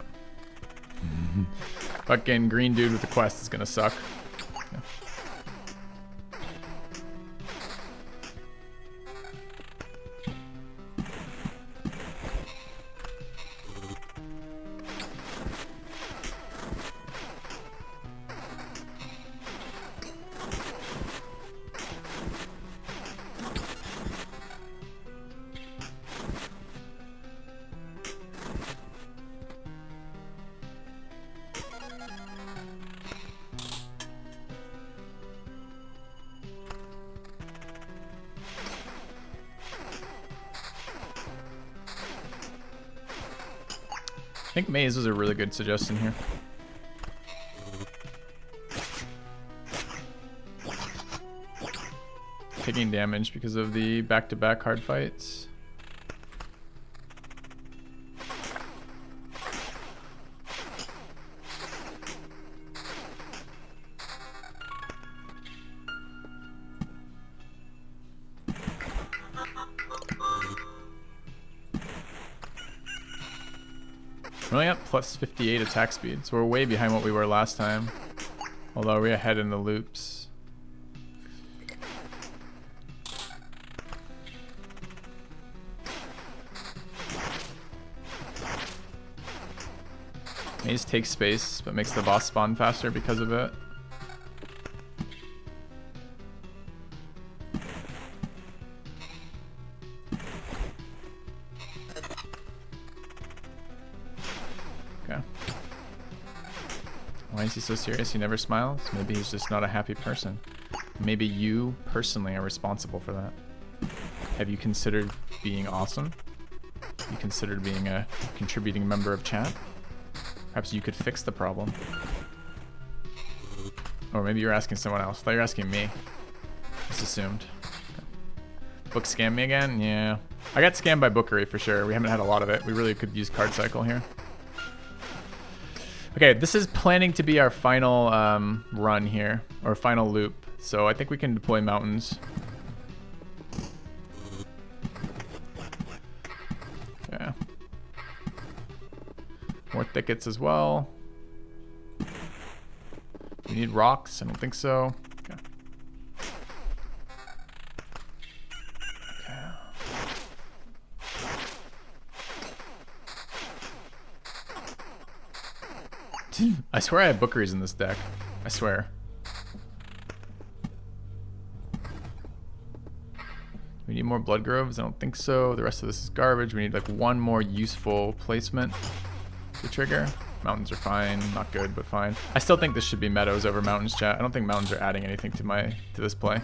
Fucking green dude with the quest is gonna suck. Okay. I think maze was a really good suggestion here. Taking damage because of the back-to-back hard fights. We're only at plus 58 attack speed, so we're way behind what we were last time. Although we're ahead in the loops. Maze takes space, but makes the boss spawn faster because of it. Okay. Why is he so serious? He never smiles? Maybe he's just not a happy person. Maybe you personally are responsible for that. Have you considered being awesome? Have you considered being a contributing member of chat? Perhaps you could fix the problem. Or maybe you're asking someone else. I thought you were asking me. Just assumed. Okay. Book scam me again? Yeah. I got scammed by Bookery for sure. We haven't had a lot of it. We really could use card cycle here. Okay, this is planning to be our final run here, or final loop. So I think we can deploy mountains. Yeah. More thickets as well. We need rocks? I don't think so. Okay. I swear I have Bookeries in this deck. I swear. We need more Blood Groves? I don't think so. The rest of this is garbage. We need like one more useful placement to trigger. Mountains are fine. Not good, but fine. I still think this should be meadows over mountains, chat. I don't think mountains are adding anything to this play.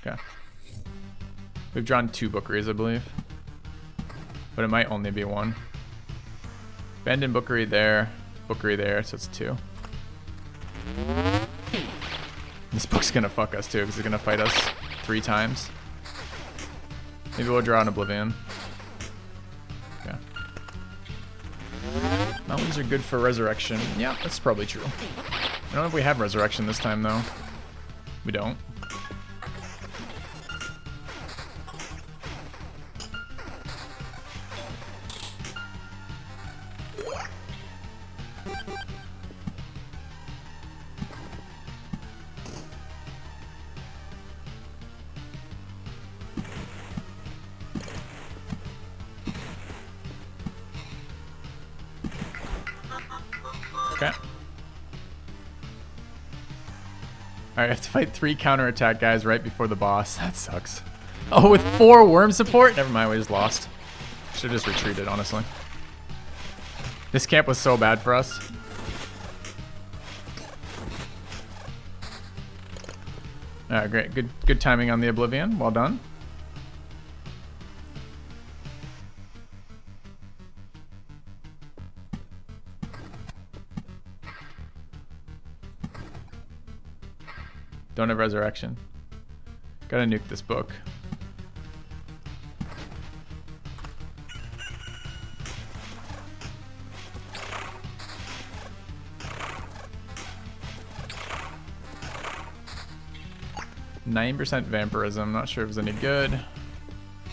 Okay. We've drawn 2 Bookeries, I believe. But it might only be 1. Bend and Bookery there. Bookery there, so it's 2. This book's gonna fuck us too, because it's gonna fight us 3 times. Maybe we'll draw an Oblivion. Okay. Mountains are good for Resurrection. Yeah, that's probably true. I don't know if we have Resurrection this time, though. We don't. Okay. Alright, I have to fight 3 counterattack guys right before the boss. That sucks. Oh, with 4 worm support? Never mind, we just lost. Should've just retreated, honestly. This camp was so bad for us. Alright, great. Good timing on the Oblivion. Well done. Don't have Resurrection. Gotta nuke this book. %9 vampirism. Not sure if it's any good.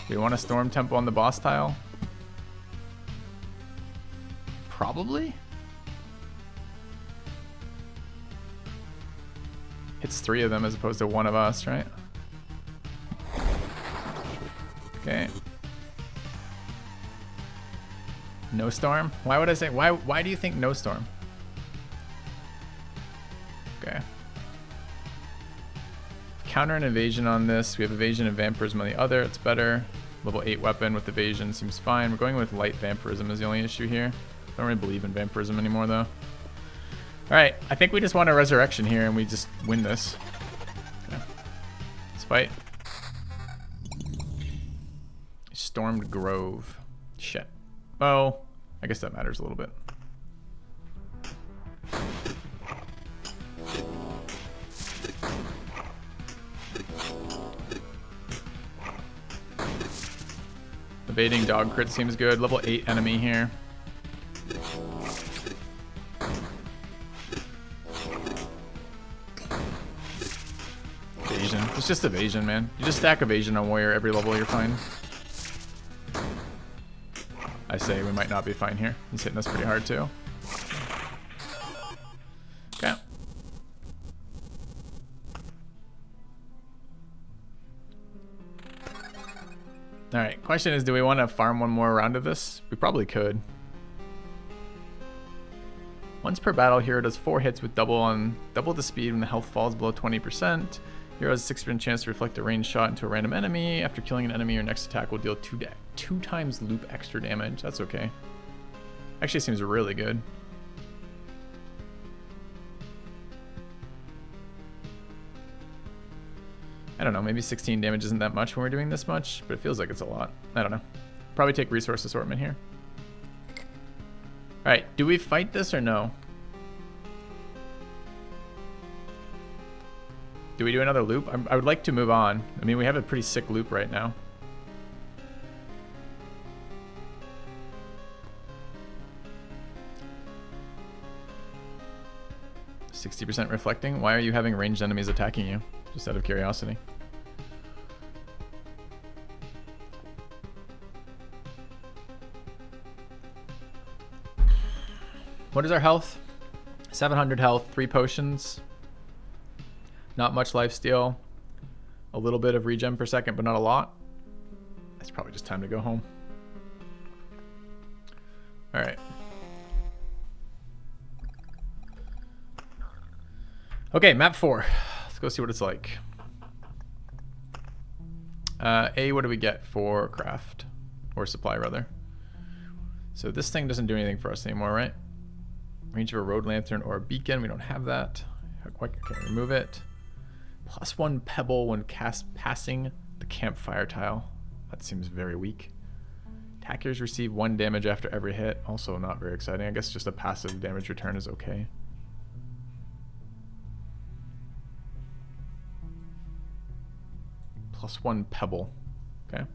Do we want a Storm Temple on the boss tile? Probably. Hits 3 of them as opposed to 1 of us, right? Okay. No storm? Why would I say, why do you think no storm? Okay. Counter an evasion on this. We have evasion and vampirism on the other. It's better. Level 8 weapon with evasion seems fine. We're going with light vampirism is the only issue here. I don't really believe in vampirism anymore though. Alright, I think we just want a resurrection here and we just win this. Okay. Let's fight. Stormed Grove. Shit. Oh, I guess that matters a little bit. Evading dog crit seems good. Level 8 enemy here. Evasion. It's just evasion, man. You just stack evasion on warrior every level, you're fine. I say we might not be fine here. He's hitting us pretty hard too. Okay. Alright, question is, do we want to farm one more round of this? We probably could. Once per battle, hero does 4 hits with double the speed when the health falls below 20%. Hero has a 6% chance to reflect a ranged shot into a random enemy. After killing an enemy, your next attack will deal 2 times loop extra damage. That's okay. Actually seems really good. I don't know, maybe 16 damage isn't that much when we're doing this much, but it feels like it's a lot. I don't know. Probably take resource assortment here. Alright, do we fight this or no? Do we do another loop? I would like to move on. I mean, we have a pretty sick loop right now. %60 reflecting? Why are you having ranged enemies attacking you? Just out of curiosity. What is our health? 700 health, 3 potions. Not much lifesteal. A little bit of regen per second, but not a lot. It's probably just time to go home. All right. Okay, map 4. Let's go see what it's like. A, what do we get for craft? Or supply, rather. So this thing doesn't do anything for us anymore, right? Range of a road lantern or a beacon. We don't have that. Okay, remove it. +1 pebble when passing the campfire tile. That seems very weak. Attackers receive 1 damage after every hit. Also not very exciting. I guess just a passive damage return is okay. +1 pebble. Okay.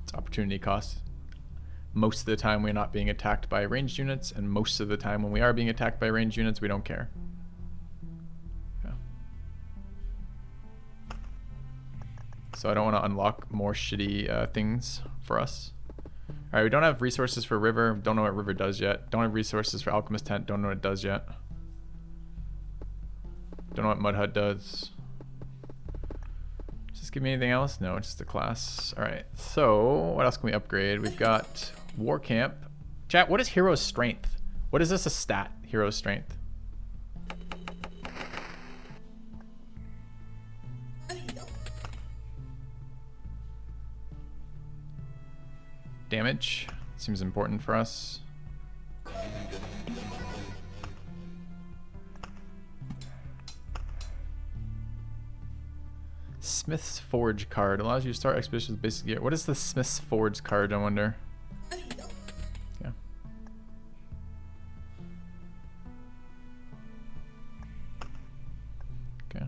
It's opportunity cost. Most of the time we're not being attacked by ranged units, and most of the time when we are being attacked by ranged units, we don't care. Okay. So I don't want to unlock more shitty things for us. Alright, we don't have resources for river. Don't know what river does yet. Don't have resources for alchemist tent. Don't know what it does yet. Don't know what mud hut does. Does this give me anything else? No, it's just a class. Alright, so what else can we upgrade? We've got War Camp. Chat, what is Hero's Strength? What is this a stat? Hero's Strength. Damage. Seems important for us. Smith's Forge card allows you to start expeditions with basic gear. What is the Smith's Forge card, I wonder? Yeah. Okay.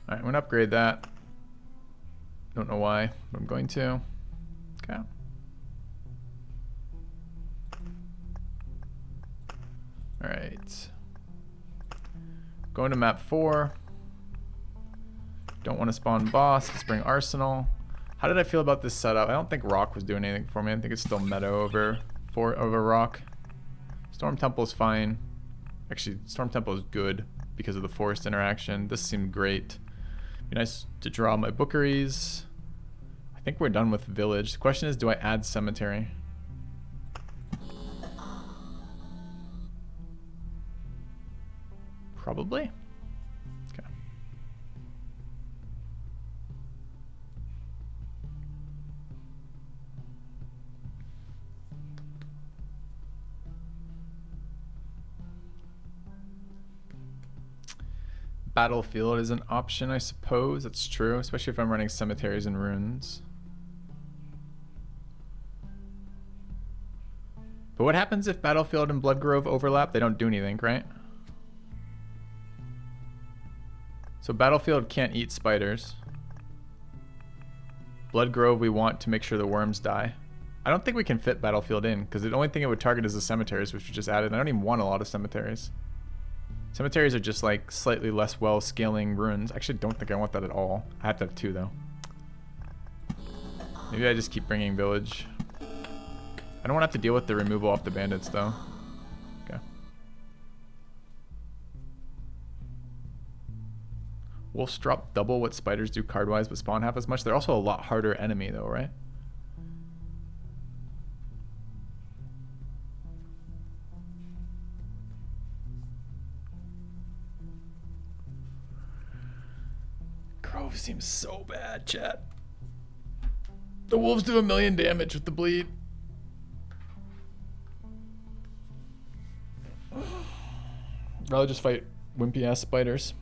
Alright, I'm gonna upgrade that. Don't know why, but I'm going to. Okay. Going to map 4. Don't want to spawn boss. Let's bring Arsenal. How did I feel about this setup? I don't think Rock was doing anything for me. I think it's still Meadow over Rock. Storm Temple is fine. Actually, Storm Temple is good because of the forest interaction. This seemed great. Be nice to draw my bookeries. I think we're done with village. The question is, do I add cemetery? Probably. Okay. Battlefield is an option, I suppose. That's true, especially if I'm running cemeteries and runes. But what happens if Battlefield and Bloodgrove overlap? They don't do anything, right? So Battlefield can't eat spiders. Bloodgrove we want to make sure the worms die. I don't think we can fit Battlefield in, because the only thing it would target is the cemeteries, which we just added. I don't even want a lot of cemeteries. Cemeteries are just like slightly less well scaling runes. I actually don't think I want that at all. I have to have 2 though. Maybe I just keep bringing village. I don't want to have to deal with the removal off the bandits though. Okay. Wolves drop double what spiders do card wise but spawn half as much. They're also a lot harder enemy though, right? Grove seems so bad, chat. The wolves do 1,000,000 damage with the bleed. Rather just fight wimpy ass spiders.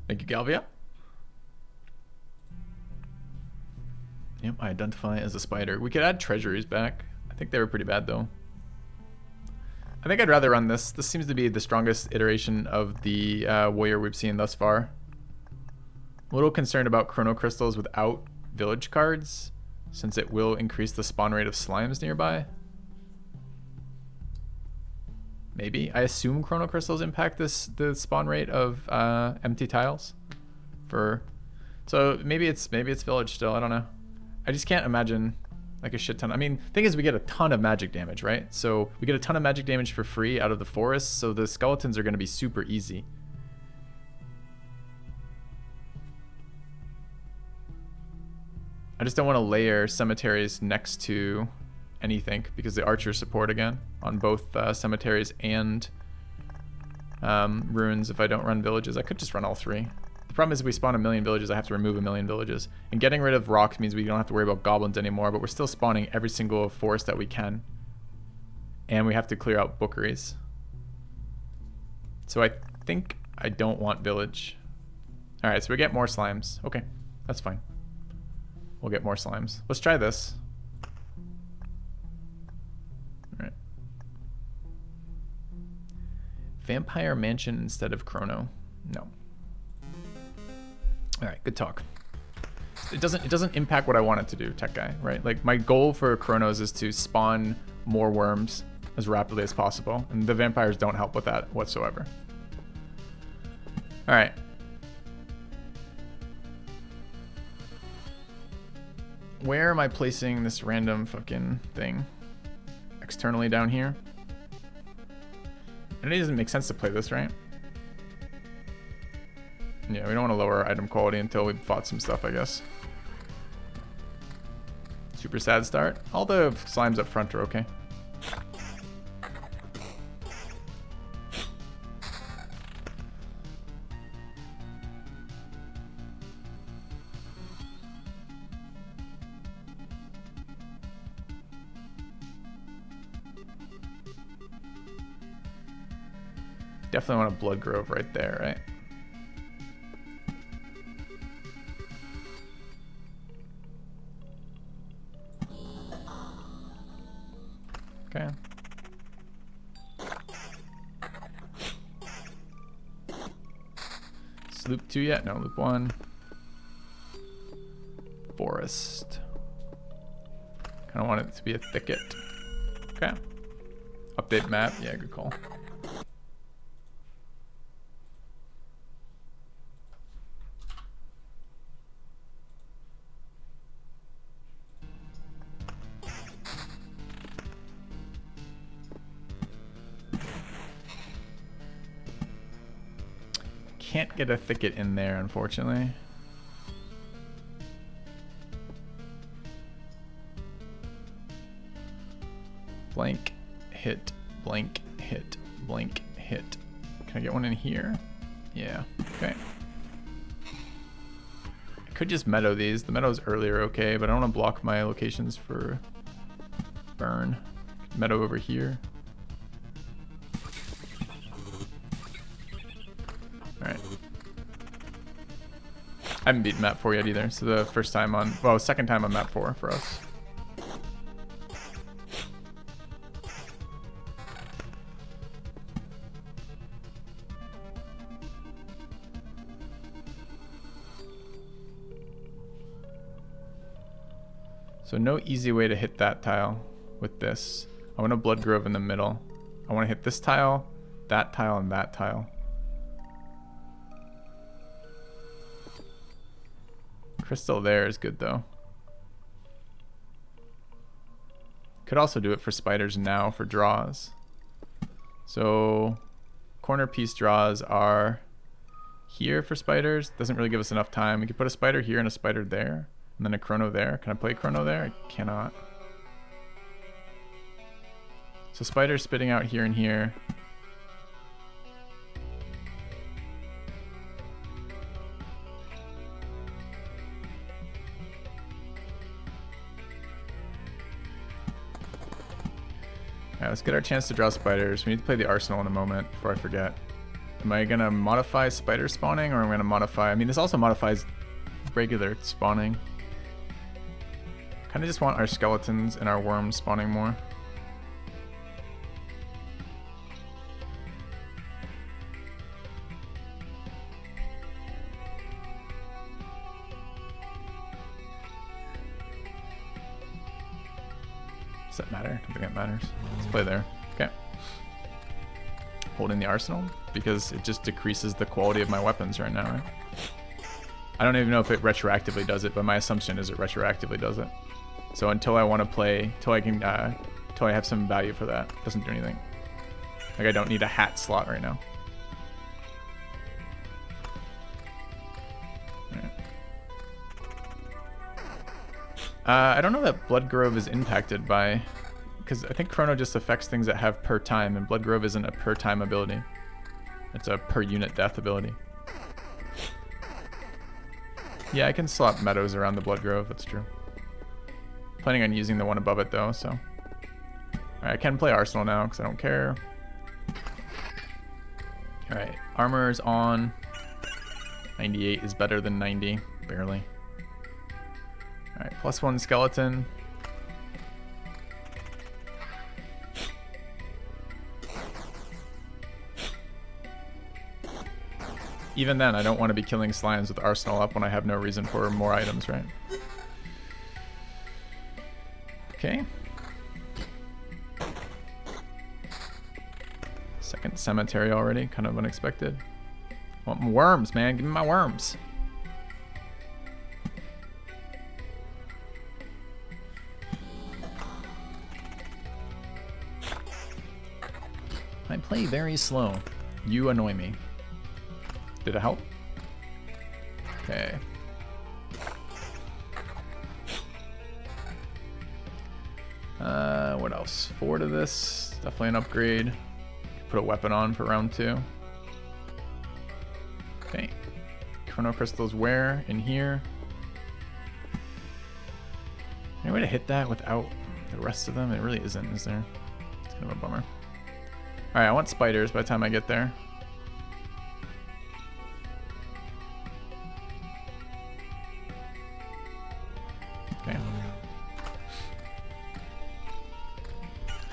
Thank you, Galvia. Yep, I identify as a spider. We could add treasuries back. I think they were pretty bad though. I think I'd rather run this. This seems to be the strongest iteration of the warrior we've seen thus far. A little concerned about chrono crystals without village cards, since it will increase the spawn rate of slimes nearby. Maybe. I assume chrono crystals impact the spawn rate of empty tiles. So maybe it's village still. I don't know. I just can't imagine like a shit ton. I mean, thing is we get a ton of magic damage, right? So we get a ton of magic damage for free out of the forest, so the skeletons are going to be super easy. I just don't want to layer cemeteries next to anything because the archers support again on both cemeteries and runes if I don't run villages. I could just run all 3. The problem is if we spawn 1,000,000 villages, I have to remove 1,000,000 villages. And getting rid of rocks means we don't have to worry about goblins anymore, but we're still spawning every single forest that we can. And we have to clear out bookeries. So I think I don't want village. Alright, so we get more slimes. Okay, that's fine. We'll get more slimes. Let's try this. Alright. Vampire Mansion instead of Chrono. No. All right, good talk. It doesn't impact what I want it to do, tech guy, right? Like my goal for Chronos is to spawn more worms as rapidly as possible, and the vampires don't help with that whatsoever. All right. Where am I placing this random fucking thing? Externally down here? And it doesn't make sense to play this, right? Yeah, we don't want to lower our item quality until we've fought some stuff, I guess. Super sad start. All the slimes up front are okay. Definitely want a blood grove right there, right? Okay. loop 2 yet? No, loop 1. Forest. Kind of want it to be a thicket. Okay. Update map. Yeah, good call. Can't get a thicket in there, unfortunately. Blank, hit, blank, hit, blank, hit. Can I get one in here? Yeah, okay. I could just meadow these. The meadows earlier, okay, but I don't want to block my locations for burn. Meadow over here. Alright. I haven't beaten map 4 yet either, so the first time on, well, second time on map 4 for us. So no easy way to hit that tile with this. I want a Blood Grove in the middle. I want to hit this tile, and that tile. Crystal there is good though. Could also do it for spiders now for draws. So corner piece draws are here for spiders. Doesn't really give us enough time. We could put a spider here and a spider there. And then a chrono there. Can I play chrono there? I cannot. So spider spitting out here and here. Alright, let's get our chance to draw spiders. We need to play the arsenal in a moment before I forget. Am I gonna modify spider spawning, or am I gonna modify... I mean, this also modifies regular spawning. Kind of just want our skeletons and our worms spawning more. Does that matter? I don't think that matters. Let's play there. Okay. Holding the arsenal because it just decreases the quality of my weapons right now, right? I don't even know if it retroactively does it, but my assumption is it retroactively does it. So until I want to play, till I can, till I have some value for that, it doesn't do anything. Like I don't need a hat slot right now. Right. I don't know that Blood Grove is impacted by, because I think Chrono just affects things that have per time, and Blood Grove isn't a per time ability. It's a per unit death ability. Yeah, I can swap meadows around the Blood Grove, that's true. Planning on using the one above it though, so. Alright, I can play Arsenal now because I don't care. Alright, armor is on. 98 is better than 90, barely. Alright, +1 skeleton. Even then, I don't want to be killing slimes with Arsenal up when I have no reason for more items, right? Okay. Second cemetery already, kind of unexpected. I want my worms, man. Give me my worms. I play very slow. You annoy me. Did it help? Okay. What else? 4 to this. Definitely an upgrade. Put a weapon on for round 2. Okay. Chrono crystals where? In here. Any way to hit that without the rest of them? It really isn't, is there? It's kind of a bummer. Alright, I want spiders by the time I get there.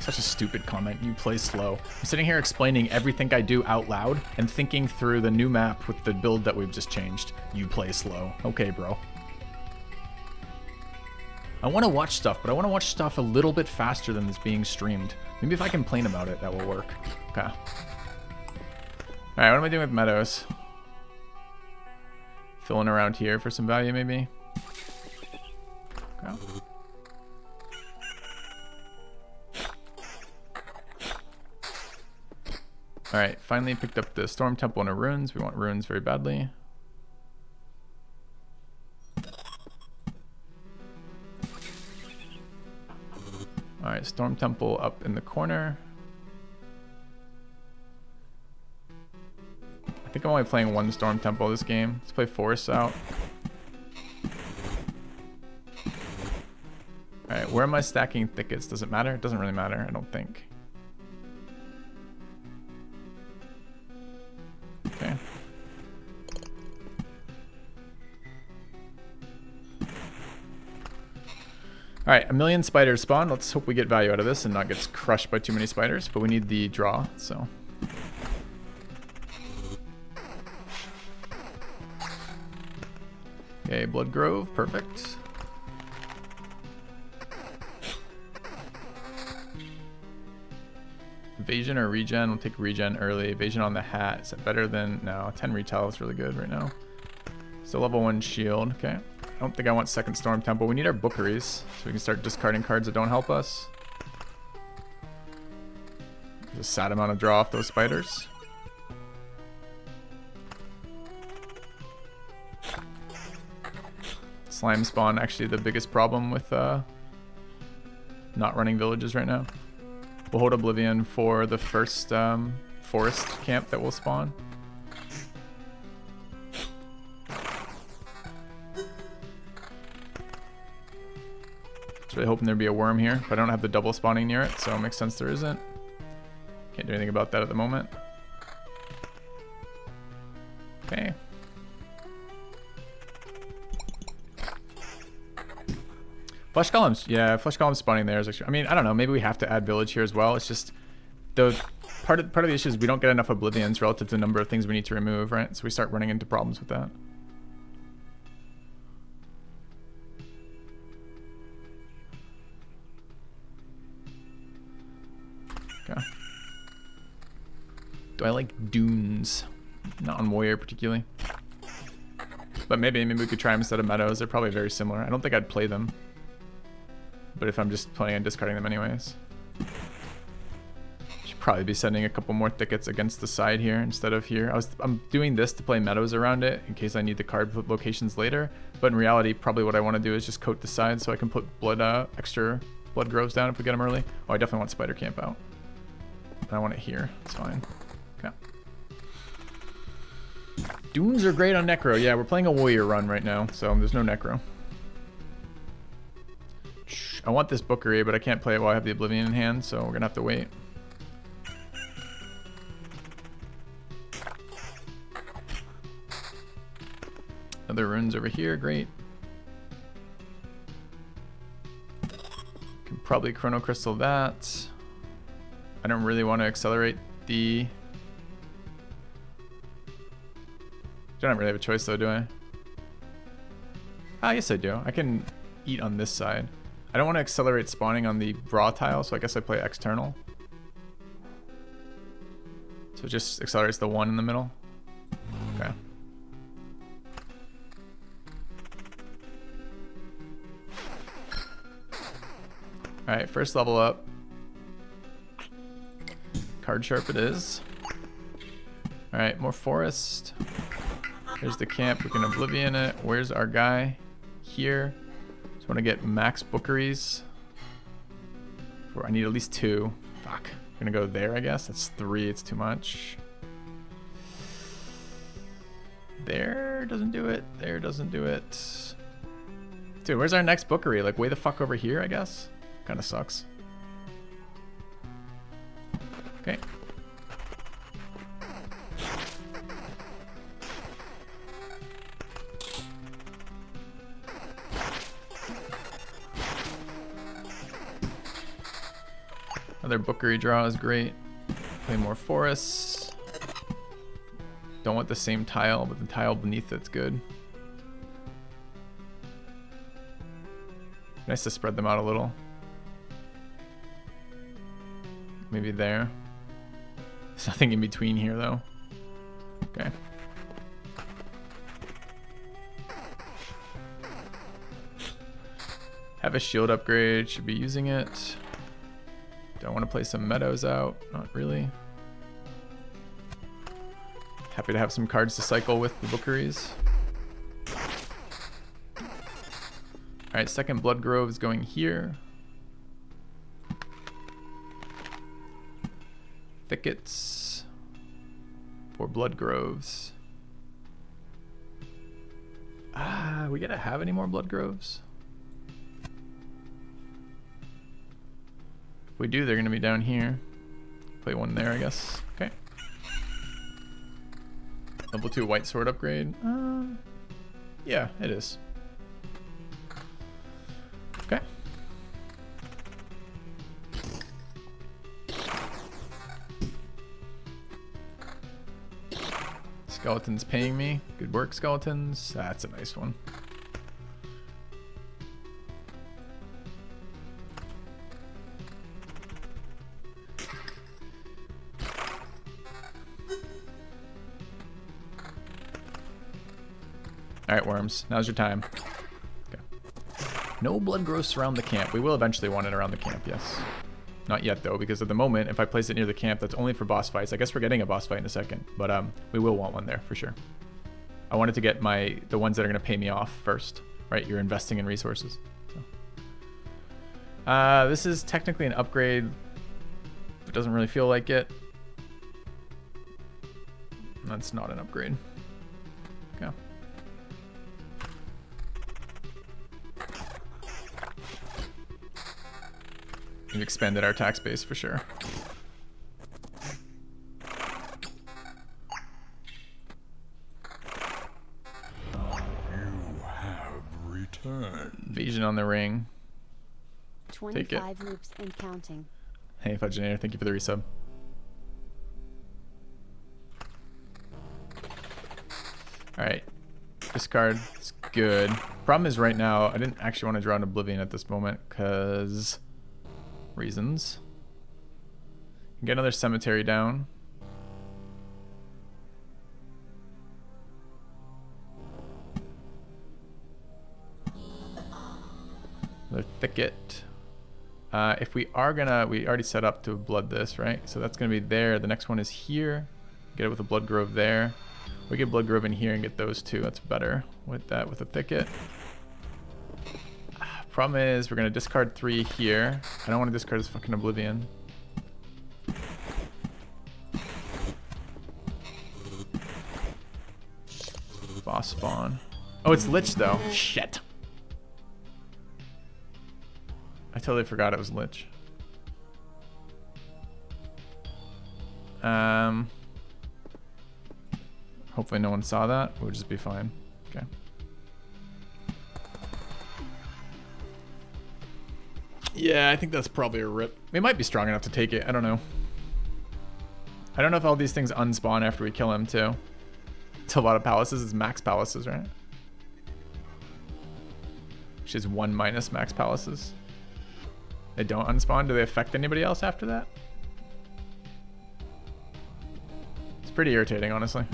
Such a stupid comment. You play slow. I'm sitting here explaining everything I do out loud and thinking through the new map with the build that we've just changed. You play slow. Okay, bro. I want to watch stuff, but I want to watch stuff a little bit faster than it's being streamed. Maybe if I complain about it, that will work. Okay. Alright, what am I doing with meadows? Filling around here for some value, maybe? Okay. Alright, finally picked up the Storm Temple and a runes. We want runes very badly. Alright, Storm Temple up in the corner. I think I'm only playing one Storm Temple this game. Let's play Forests out. Alright, where am I stacking thickets? Does it matter? It doesn't really matter, I don't think. Okay. Alright, 1,000,000 spiders spawn. Let's hope we get value out of this and not get crushed by too many spiders, but we need the draw, so. Okay, Blood Grove, perfect. Evasion or regen? We'll take regen early. Evasion on the hat. Is that better than... No, 10 retail is really good right now. So level 1 shield. Okay. I don't think I want second Storm Temple. We need our bookeries so we can start discarding cards that don't help us. There's a sad amount of draw off those spiders. Slime spawn actually the biggest problem with not running villages right now. We'll hold Oblivion for the first forest camp that will spawn. Just really hoping there'd be a worm here, but I don't have the double spawning near it, so it makes sense there isn't. Can't do anything about that at the moment. Okay. Flesh columns, yeah, flesh column spawning there is actually, I mean, I don't know, maybe we have to add village here as well. It's just the part of the issue is we don't get enough oblivions relative to the number of things we need to remove, right? So we start running into problems with that. Okay. Do I like dunes? Not on warrior particularly. But maybe we could try them instead of meadows. They're probably very similar. I don't think I'd play them. But if I'm just planning on discarding them anyways. Should probably be sending a couple more thickets against the side here instead of here. I'm doing this to play meadows around it in case I need the card locations later. But in reality, probably what I want to do is just coat the side so I can put extra blood groves down if we get them early. Oh, I definitely want spider camp out. I want it here. It's fine. Okay. Dunes are great on Necro. Yeah, we're playing a warrior run right now, so there's no Necro. I want this bookery, but I can't play it while I have the Oblivion in hand, so we're gonna have to wait. Other runes over here, great. Can probably Chrono Crystal that. I don't really want to accelerate the... Don't really have a choice though, do I? Ah, yes I do. I can eat on this side. I don't want to accelerate spawning on the raw tile, so I guess I play external. So it just accelerates the one in the middle. Okay. Alright, first level up. Card sharp it is. Alright, more forest. Here's the camp. We can Oblivion it. Where's our guy? Here. Just want to get max bookeries. I need at least 2. Fuck. I'm gonna go there, I guess. That's 3. It's too much. There doesn't do it. There doesn't do it. Dude, where's our next bookery? Like way the fuck over here, I guess? Kind of sucks. Okay. Other bookery draw is great. Play more forests. Don't want the same tile, but the tile beneath it's good. Nice to spread them out a little. Maybe there. There's nothing in between here though. Okay. Have a shield upgrade, should be using it. Don't want to play some meadows out, not really. Happy to have some cards to cycle with the bookeries. Alright, second Blood Grove is going here. Thickets for Blood Groves. We gotta have any more Blood Groves? If we do, they're gonna be down here. Play one there, I guess. Okay. Level 2 White Sword upgrade. Yeah, it is. Okay. Skeletons paying me. Good work, skeletons. That's a nice one. Alright, worms. Now's your time. Okay. No blood growths around the camp. We will eventually want it around the camp, yes. Not yet, though, because at the moment, if I place it near the camp, that's only for boss fights. I guess we're getting a boss fight in a second, but we will want one there, for sure. I wanted to get the ones that are going to pay me off first, right? You're investing in resources. So. This is technically an upgrade, but doesn't really feel like it. That's not an upgrade. Okay. We've expanded our tax base for sure. You have returned. Invasion on the ring. 25 loops and counting. Hey, Fudgenator, thank you for the resub. Alright. Discard. It's good. Problem is right now, I didn't actually want to draw an Oblivion at this moment because reasons. Get another cemetery down. Another thicket. If we are gonna, we already set up to blood this, right? So that's gonna be there. The next one is here. Get it with a blood grove there. We get blood grove in here and get those two. That's better with that, with a thicket. Problem is, we're gonna discard 3 here. I don't want to discard this fucking Oblivion. Boss spawn. Oh, it's Lich though. Shit. I totally forgot it was Lich. Hopefully no one saw that. We'll just be fine. Okay. Yeah, I think that's probably a rip. We might be strong enough to take it. I don't know. I don't know if all these things unspawn after we kill him too. It's a lot of palaces. It's max palaces, right? Which is 1 minus max palaces. They don't unspawn. Do they affect anybody else after that? It's pretty irritating, honestly.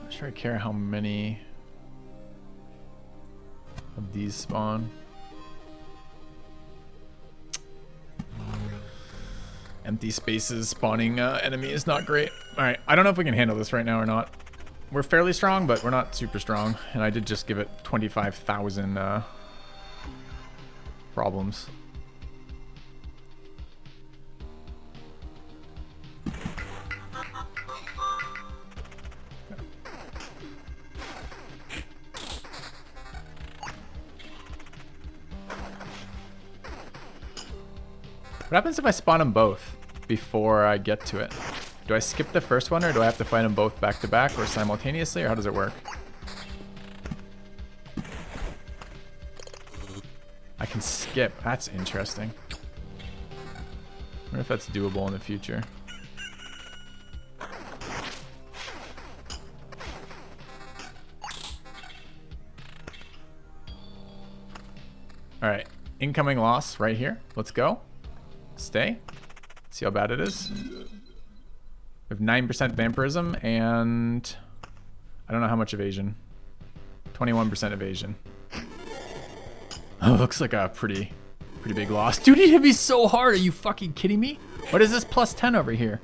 Not sure I care how many of these spawn. Empty spaces spawning enemy is not great. Alright, I don't know if we can handle this right now or not. We're fairly strong, but we're not super strong. And I did just give it 25,000 problems. What happens if I spawn them both before I get to it? Do I skip the first one, or do I have to fight them both back to back or simultaneously, or how does it work? I can skip. That's interesting. I wonder if that's doable in the future. All right, incoming loss right here. Let's go. Stay. See how bad it is. We have 9% vampirism and I don't know how much evasion. 21% evasion. Oh, looks like a pretty big loss. Dude, he hit me so hard. Are you fucking kidding me? What is this plus 10 over here?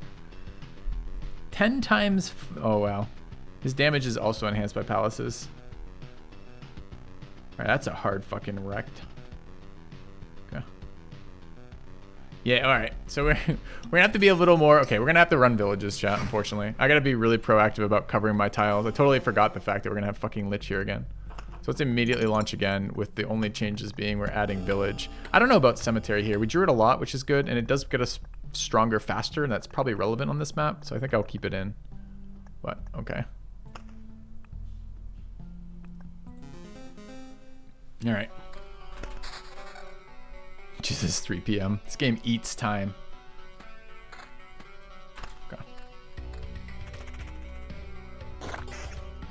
10 times. Oh, wow. His damage is also enhanced by palaces. All right, that's a hard fucking wrecked. Okay. Yeah, all right. So we're gonna have to be a little more. Okay, we're gonna have to run villages, chat. Unfortunately, I gotta be really proactive about covering my tiles. I totally forgot the fact that we're gonna have fucking lich here again. So let's immediately launch again, with the only changes being we're adding village. I don't know about cemetery here. We drew it a lot, which is good, and it does get us stronger faster, and that's probably relevant on this map. So I think I'll keep it in. But okay. All right. Jesus, 3 p.m. This game eats time. Okay.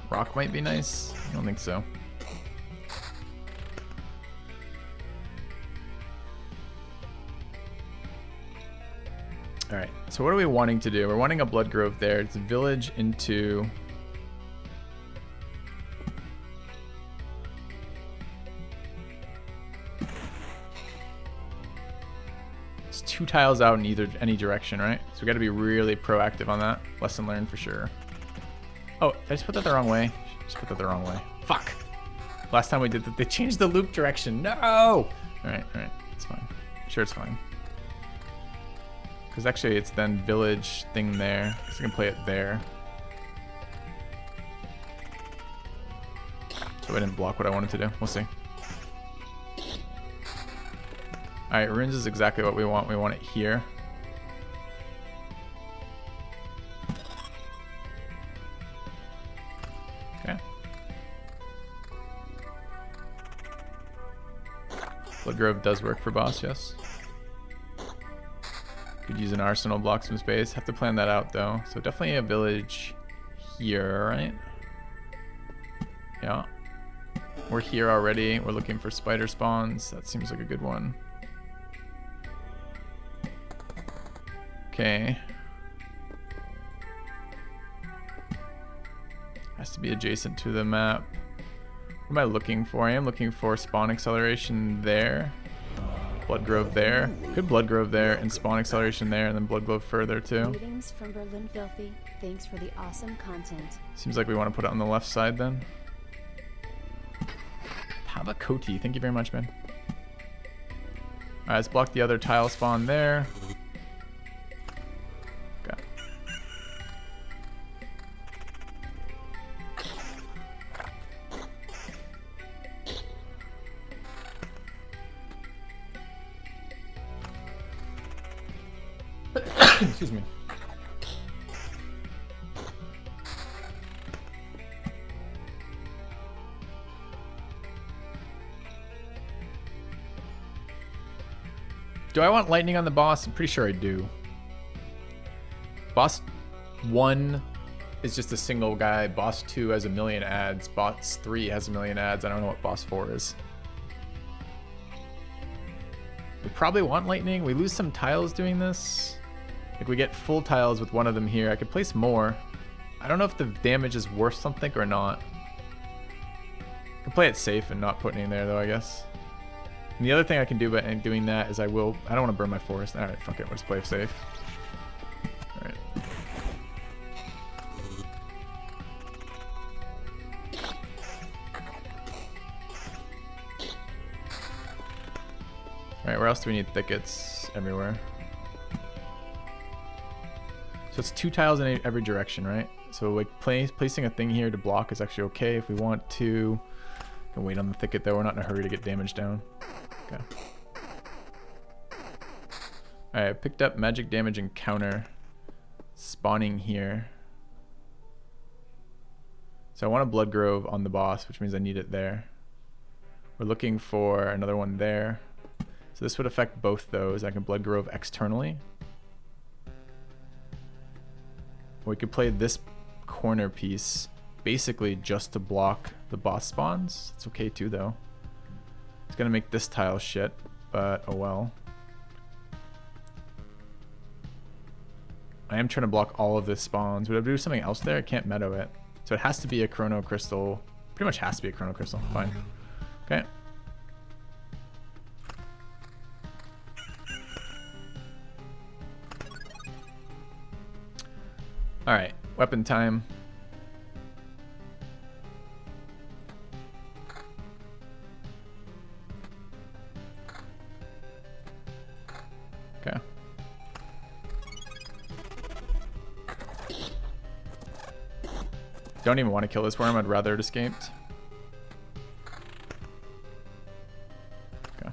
Rock might be nice. I don't think so. All right, so what are we wanting to do? We're wanting a blood grove there. It's a village into... It's 2 tiles out in any direction, right? So we got to be really proactive on that. Lesson learned for sure. Oh, I just put that the wrong way. Just put that the wrong way. Fuck. Last time we did that, they changed the loop direction. No! All right, it's fine. Sure, it's fine. Because actually it's then village thing there. So I can play it there. So I didn't block what I wanted to do. We'll see. Alright, runes is exactly what we want. We want it here. Okay. Blood Grove does work for boss, yes. Could use an arsenal, block some space. Have to plan that out though. So definitely a village here, right? Yeah. We're here already. We're looking for spider spawns. That seems like a good one. Okay. Has to be adjacent to the map. What am I looking for? I am looking for spawn acceleration there. Blood Grove there. Good Blood Grove there, and spawn acceleration there, and then Blood Grove further too. Greetings from Berlin Filthy. Thanks for the awesome content. Seems like we want to put it on the left side then. Pavakoti, thank you very much, man. Alright, let's block the other tile spawn there. Okay. Excuse me. Do I want lightning on the boss? I'm pretty sure I do. Boss 1 is just a single guy. Boss 2 has 1 million ads. Boss 3 has 1 million ads. I don't know what boss 4 is. We probably want lightning. We lose some tiles doing this. Like we get full tiles with one of them here. I could place more. I don't know if the damage is worth something or not. I can play it safe and not put any there though, I guess. And the other thing I can do by doing that is I don't want to burn my forest. Alright, fuck it, let's play it safe. Alright. Alright, where else do we need thickets? Everywhere. So it's 2 tiles in every direction, right? So like placing a thing here to block is actually okay if we want to. Can wait on the thicket though, we're not in a hurry to get damage down. Okay. Alright, I picked up magic damage and counter spawning here. So I want a Blood Grove on the boss, which means I need it there. We're looking for another one there. So this would affect both those. I can Blood Grove externally. We could play this corner piece basically just to block the boss spawns. It's okay too though. It's gonna make this tile shit, but oh well. I am trying to block all of the spawns. Would I do something else there? I can't meadow it. So it has to be a Chrono Crystal. Pretty much has to be a Chrono Crystal. Fine. Okay. Alright, weapon time. Okay. Don't even want to kill this worm, I'd rather it escaped. Okay.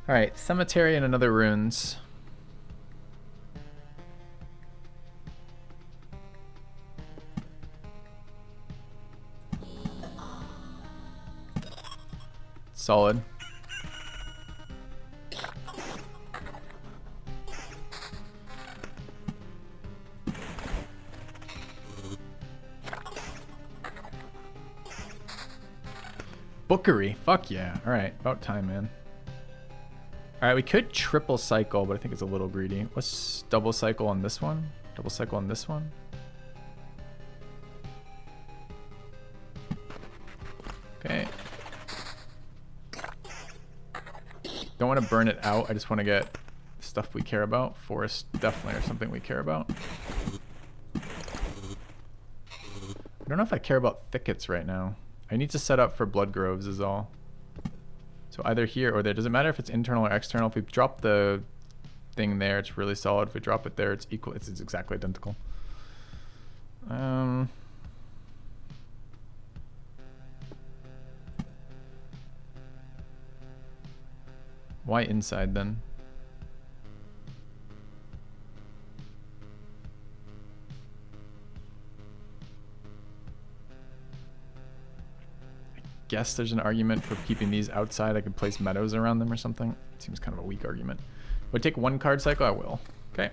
Alright, cemetery and another runes. Solid. Bookery. Fuck yeah. Alright, about time, man. Alright, we could triple cycle, but I think it's a little greedy. Let's double cycle on this one. Double cycle on this one. Okay. Don't want to burn it out. I just want to get stuff we care about. Forest definitely are something we care about. I don't know if I care about thickets right now. I need to set up for Blood Groves is all. So either here or there. Does it matter if it's internal or external? If we drop the thing there, it's really solid. If we drop it there, it's equal. It's exactly identical. Why inside then? I guess there's an argument for keeping these outside. I could place meadows around them or something. It seems kind of a weak argument. Would I take one card cycle? I will. Okay.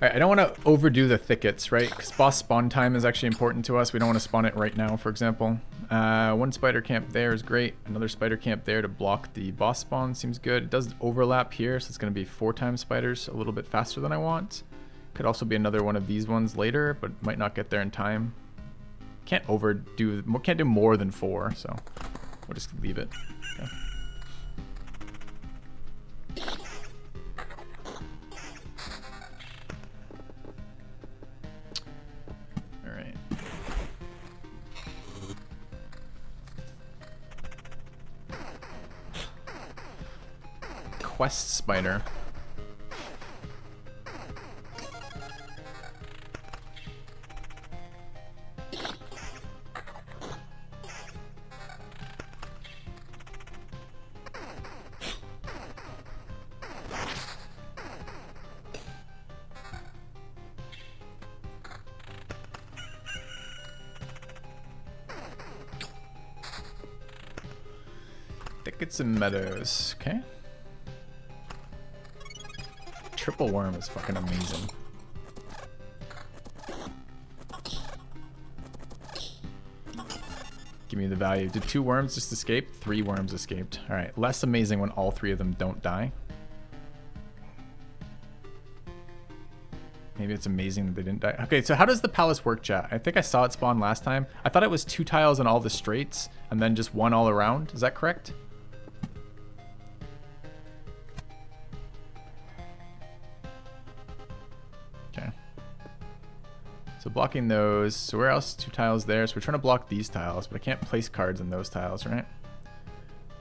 Alright, I don't want to overdo the thickets, right? Because boss spawn time is actually important to us. We don't want to spawn it right now, for example. One spider camp there is great. Another spider camp there to block the boss spawn seems good. It does overlap here, so it's going to be 4 times spiders, a little bit faster than I want. Could also be another one of these ones later, but might not get there in time. Can't do more than 4, so we'll just leave it. Okay. Quest spider. Thickets and meadows. Okay. Triple worm is fucking amazing. Give me the value. Did 2 worms just escape? 3 worms escaped. Alright, less amazing when all 3 of them don't die. Maybe it's amazing that they didn't die. Okay, so how does the palace work, chat? I think I saw it spawn last time. I thought it was 2 tiles in all the straights and then just 1 all around. Is that correct? Okay. So blocking those. So where else? 2 tiles there. So we're trying to block these tiles, but I can't place cards in those tiles, right?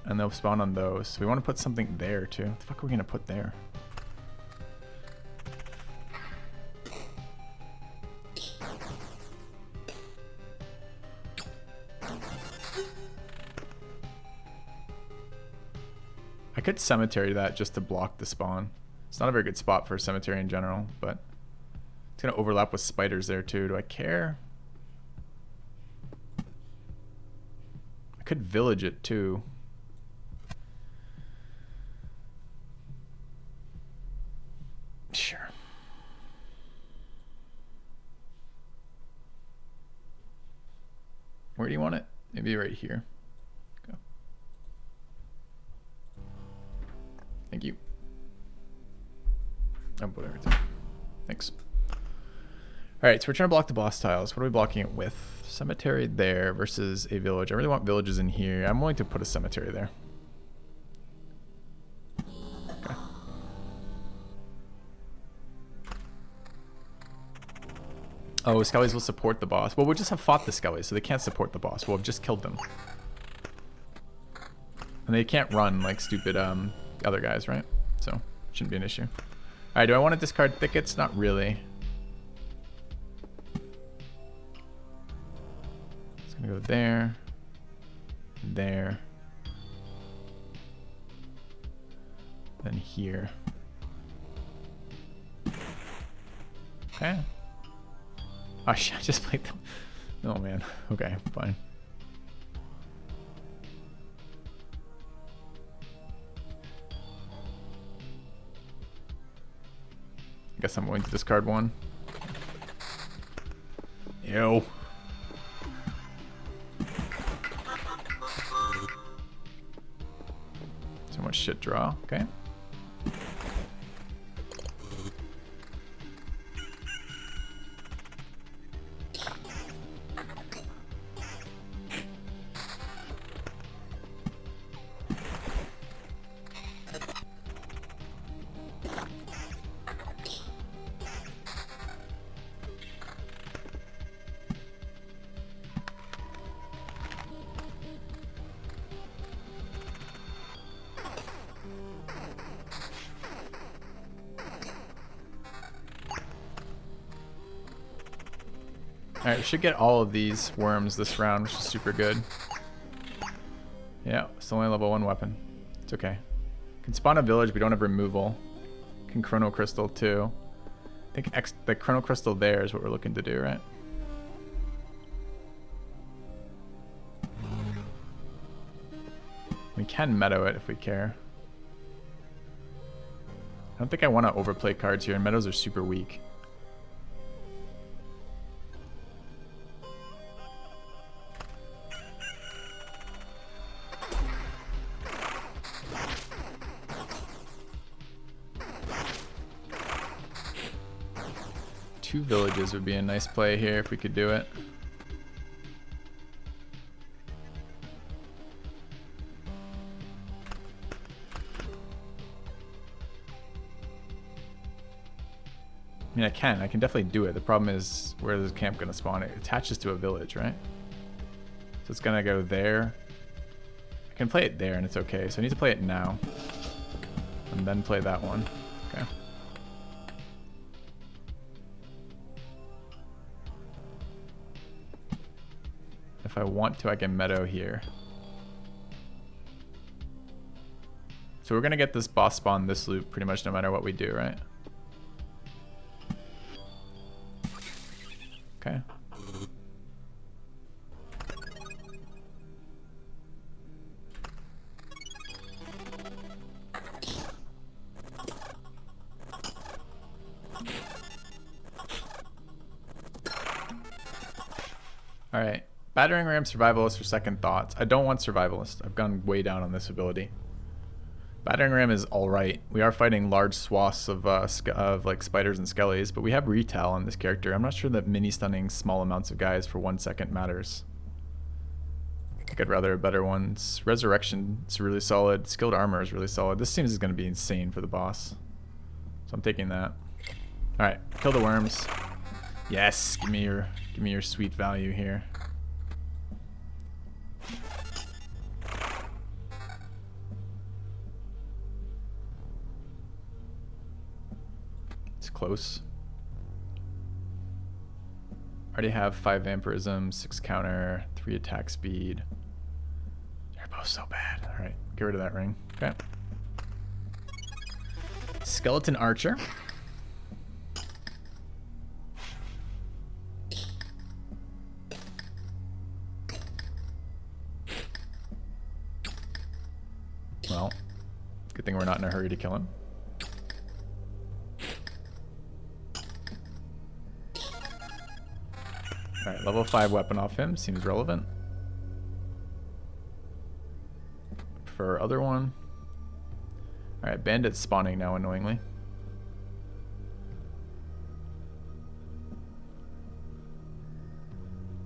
And they'll spawn on those. So we want to put something there too. What the fuck are we going to put there? I could cemetery that just to block the spawn. It's not a very good spot for a cemetery in general, but it's going to overlap with spiders there too. Do I care? I could village it too. Sure. Where do you want it? Maybe right here. Go. Thank you. Oh, whatever. Thanks. All right, so we're trying to block the boss tiles. What are we blocking it with? Cemetery there versus a village. I really want villages in here. I'm willing to put a cemetery there. Okay. Oh, Skellies will support the boss. Well, we'll just have fought the Skellies, so they can't support the boss. We'll have just killed them. And they can't run like stupid other guys, right? So, shouldn't be an issue. Alright, do I want to discard thickets? Not really. It's gonna go there. There. Then here. Okay. Oh shit, I just played them. Oh man. Okay, fine. I guess I'm going to discard 1. Ew. So much shit draw. Okay. Alright, we should get all of these worms this round, which is super good. Yeah, it's only level 1 weapon. It's okay. Can spawn a village, we don't have removal. Can chrono crystal too. I think the chrono crystal there is what we're looking to do, right? We can meadow it if we care. I don't think I want to overplay cards here, and meadows are super weak. Two villages would be a nice play here if we could do it. I mean, I can definitely do it. The problem is, where is the camp going to spawn? It attaches to a village, right? So it's going to go there. I can play it there and it's okay. So I need to play it now. And then play that one. Okay. If I want to, I can meadow here. So we're going to get this boss spawn this loop pretty much no matter what we do, right? Okay. All right. Battering ram survivalist for second thoughts. I don't want survivalist. I've gone way down on this ability. Battering ram is all right. We are fighting large swaths of like spiders and skellies, but we have retail on this character. I'm not sure that mini stunning small amounts of guys for 1 second matters. I think I'd rather have better ones. Resurrection is really solid. Skilled armor is really solid. This seems is going to be insane for the boss, so I'm taking that. All right, kill the worms. Yes, give me your sweet value here. Close. Already have 5 vampirism, 6 counter, 3 attack speed. They're both so bad. Alright, get rid of that ring. Okay. Skeleton archer. Well, good thing we're not in a hurry to kill him. Alright, level 5 weapon off him. Seems relevant. For other one. Alright, bandits spawning now, annoyingly.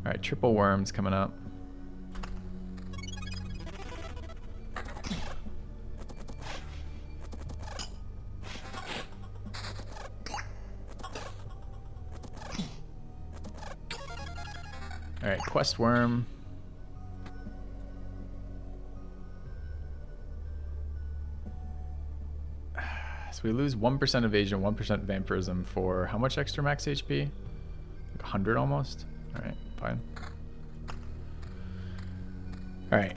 Alright, triple worms coming up. Alright, quest worm. So we lose 1% evasion, 1% vampirism for how much extra max HP? Like 100 almost? Alright, fine. Alright.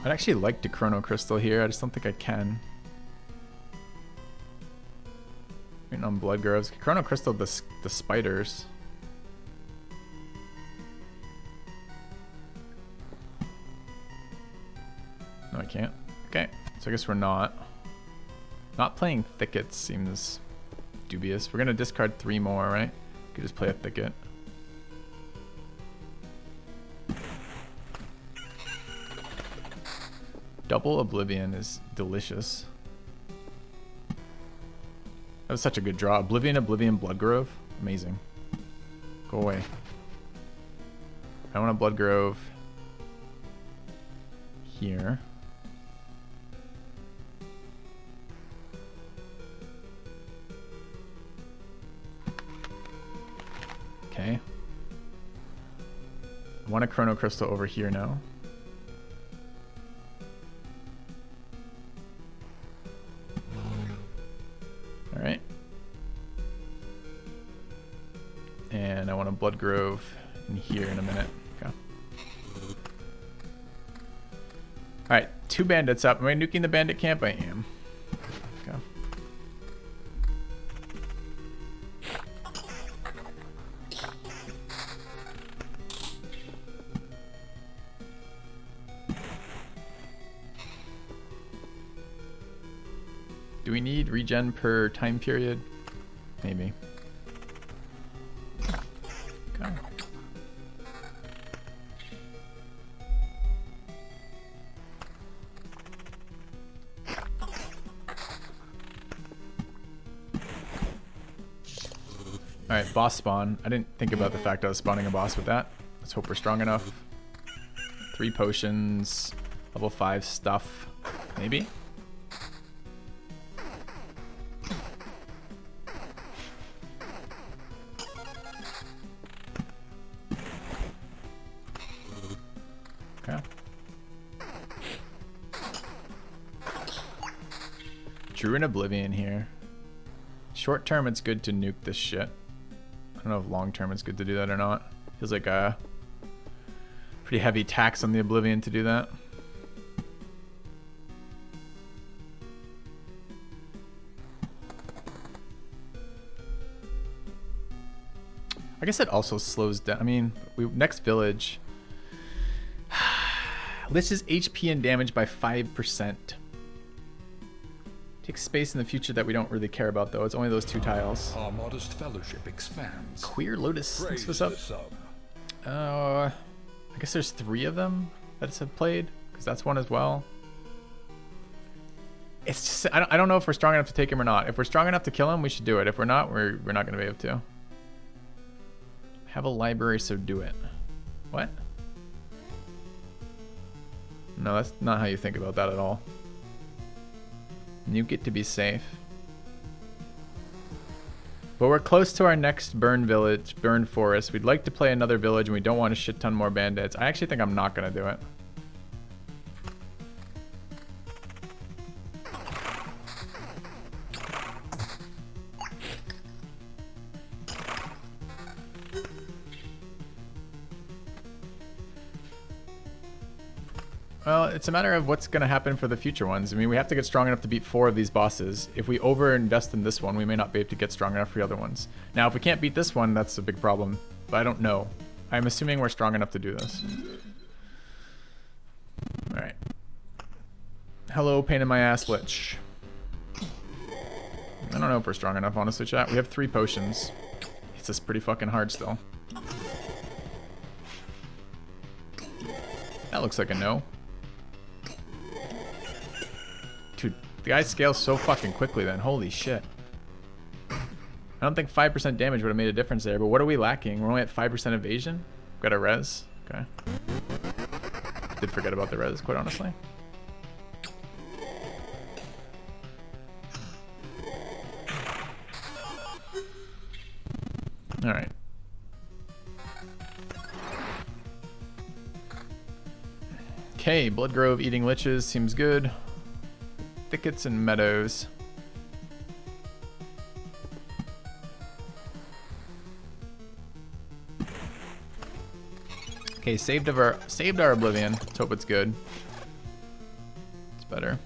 I'd actually like to Chrono Crystal here, I just don't think I can. Waiting on Blood Groves. Chrono Crystal the spiders. No, I can't. Okay, so I guess we're not. Not playing Thickets seems dubious. We're gonna discard 3 more, right? Could just play a Thicket. Double Oblivion is delicious. That was such a good draw. Oblivion, Bloodgrove. Amazing. Go away. I want a Bloodgrove here. Okay. I want a Chrono Crystal over here now. Alright. And I want a Bloodgrove in here in a minute. Okay. Alright, 2 bandits up. Am I nuking the bandit camp? I am. Okay. Do we need regen per time period? Maybe. Okay. Alright, boss spawn. I didn't think about the fact I was spawning a boss with that. Let's hope we're strong enough. 3 potions, level 5 stuff, maybe? Okay. Drew in Oblivion here. Short term, it's good to nuke this shit. I don't know if long term it's good to do that or not. Feels like a pretty heavy tax on the Oblivion to do that. I guess it also slows down. I mean, next village. Liches HP and damage by 5%. Takes space in the future that we don't really care about, though. It's only those 2 tiles. Our modest fellowship expands. Queer Lotus. Praise What's up? the sub. I guess there's 3 of them that have played, because that's one as well. It's just, I don't know if we're strong enough to take him or not. If we're strong enough to kill him, we should do it. If we're not, we're not going to be able to. Have a library, so do it. What? No, that's not how you think about that at all. Nuke it to be safe. But we're close to our next burn village, burn forest. We'd like to play another village, and we don't want a shit ton more bandits. I actually think I'm not going to do it. Well, it's a matter of what's going to happen for the future ones. I mean, we have to get strong enough to beat 4 of these bosses. If we over-invest in this one, we may not be able to get strong enough for the other ones. Now, if we can't beat this one, that's a big problem. But I don't know. I'm assuming we're strong enough to do this. Alright. Hello, pain in my ass, Lich. I don't know if we're strong enough, honestly, chat. We have 3 potions. It's just pretty fucking hard still. That looks like a no. Dude, the guy scales so fucking quickly then. Holy shit. I don't think 5% damage would have made a difference there, but what are we lacking? We're only at 5% evasion? Got a res? Okay. Did forget about the res, quite honestly. Alright. Okay, Blood Grove eating liches seems good. Thickets and meadows. Okay, saved our oblivion. Let's hope it's good. It's better.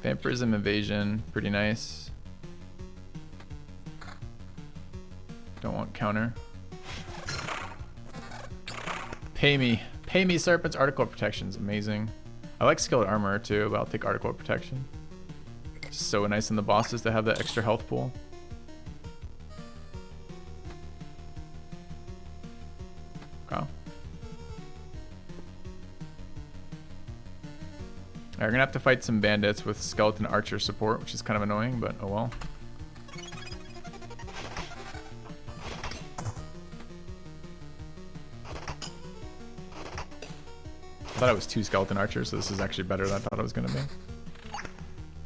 Vampirism evasion, pretty nice. Don't want counter. Pay me. Pay me, Serpent's Article of Protection's amazing. I like skilled armor too, but I'll take Article of Protection. It's so nice in the bosses to have that extra health pool. Wow. We're gonna have to fight some bandits with skeleton archer support, which is kind of annoying, but oh well. I thought it was 2 skeleton archers, so this is actually better than I thought it was gonna be.